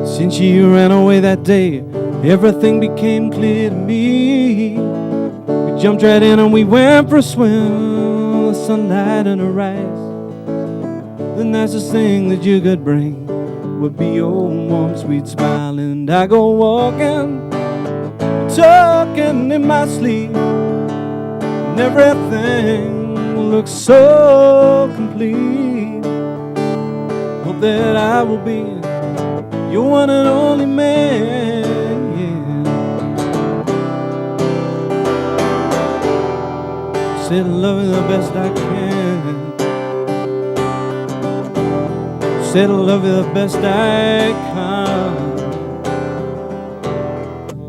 Since you ran away that day, everything became clear to me. We jumped right in and we went for a swim, the sunlight in her eyes. The nicest thing that you could bring would be your warm, sweet smile. And I go walking, talking in my sleep, and everything looks so complete. Hope that I will be your one and only man, yeah. Said love you the best I can. Said I love you the best I can.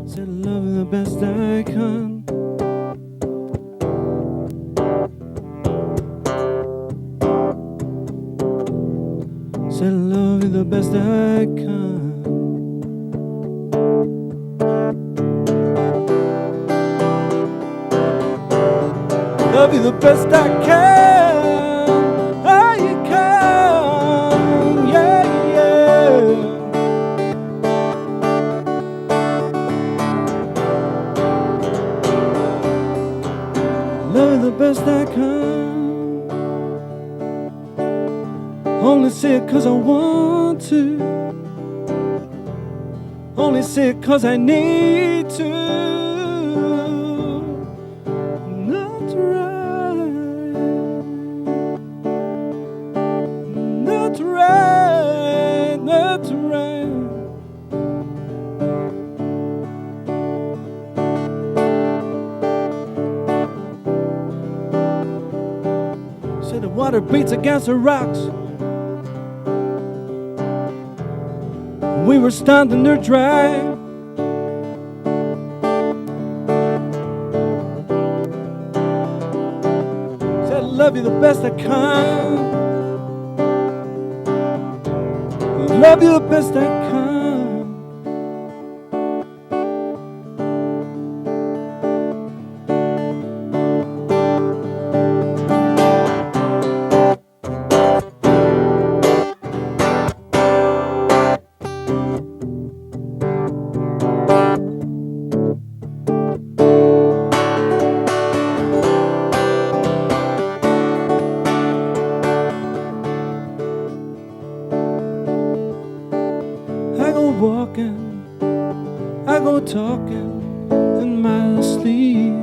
Said I love you the best I can. Said I love you the best I can. Love you the best I can. Oh, you can, yeah, yeah. Love you the best I can. Only say it 'cause I want to. Only say it 'cause I need to. Not right. Not right. Not right. Say the water beats against the rocks. We were standing there dry. Said I love you the best I can. Love you the best I can. I go walking, I go talking in my sleep,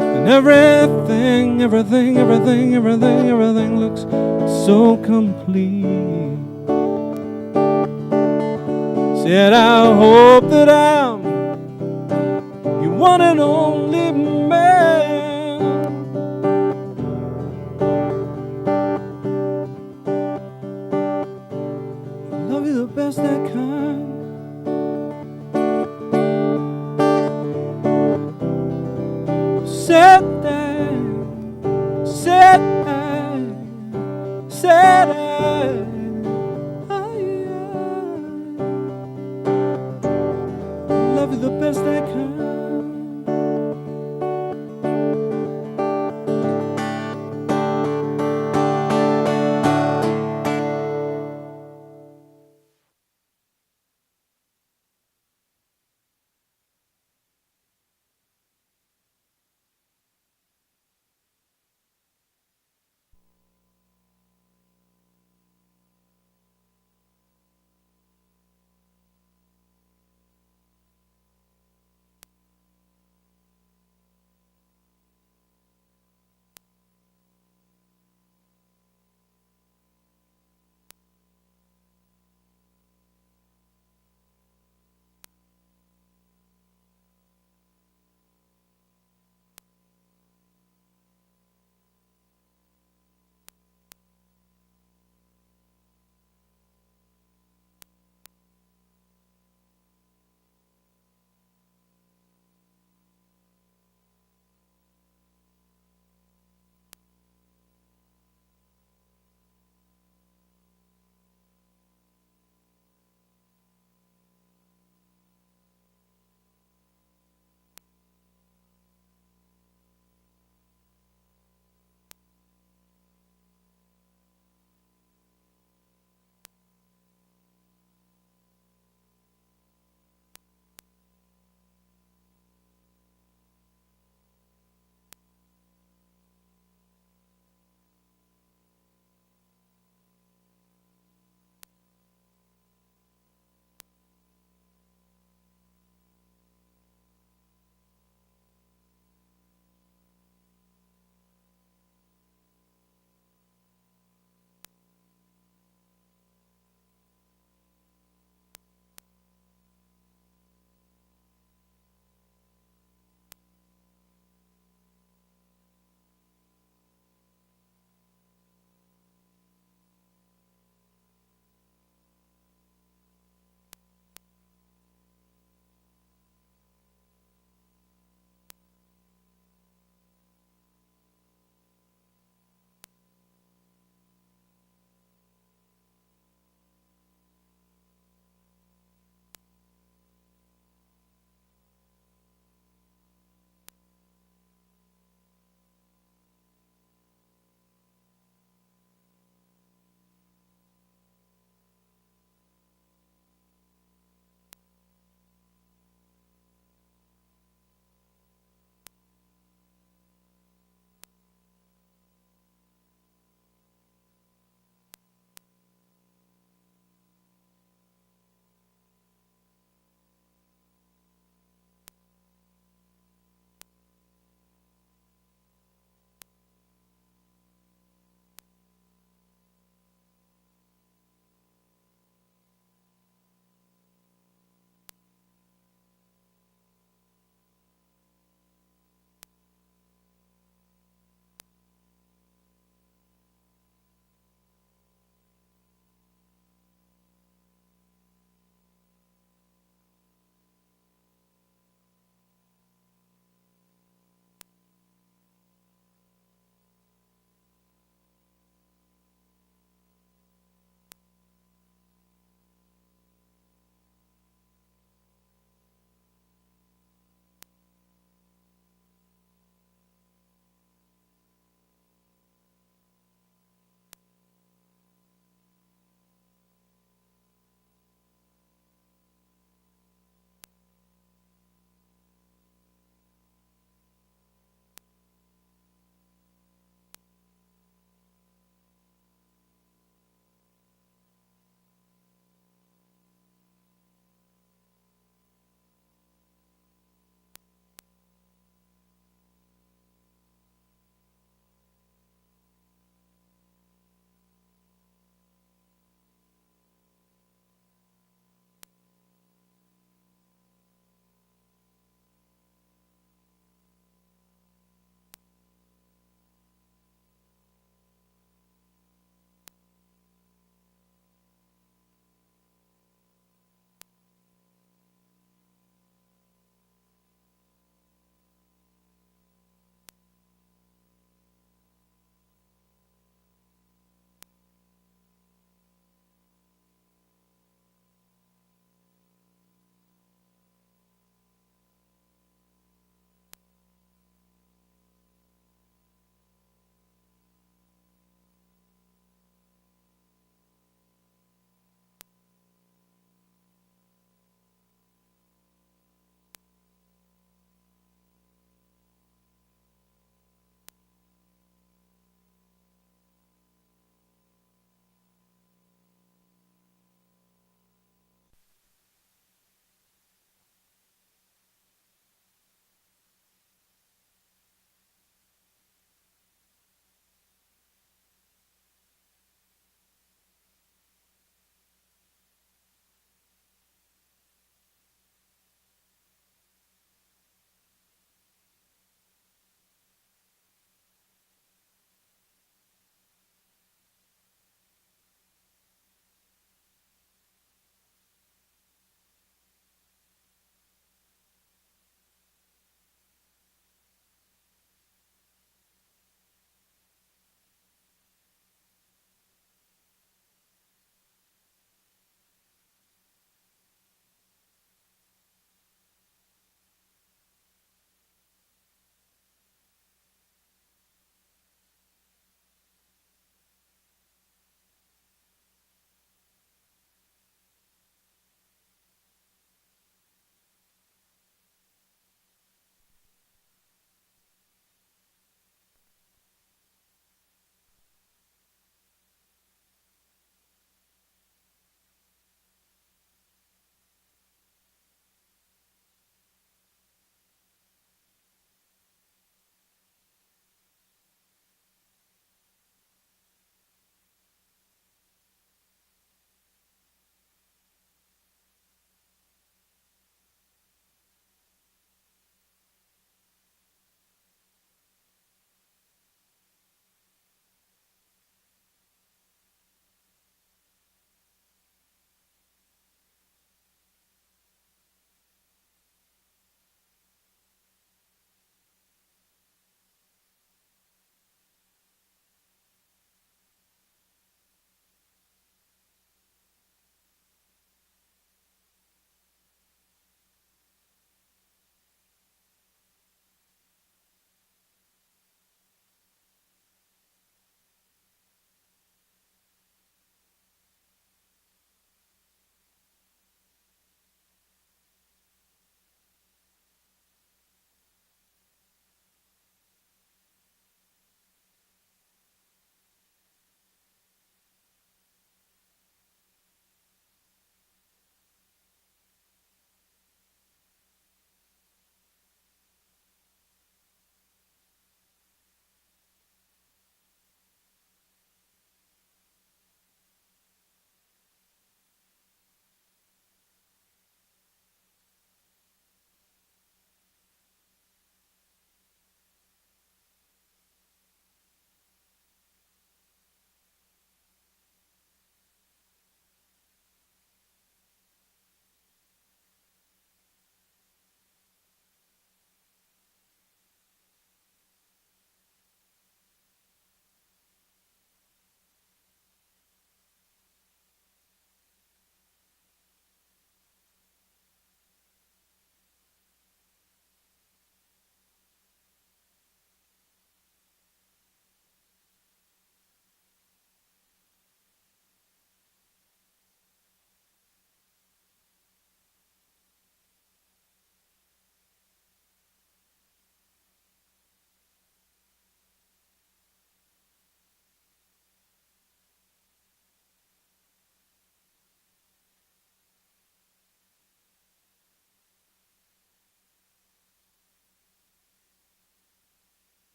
and everything looks so complete. Said I hope that I'm your one and only man. Love you the best I can. Said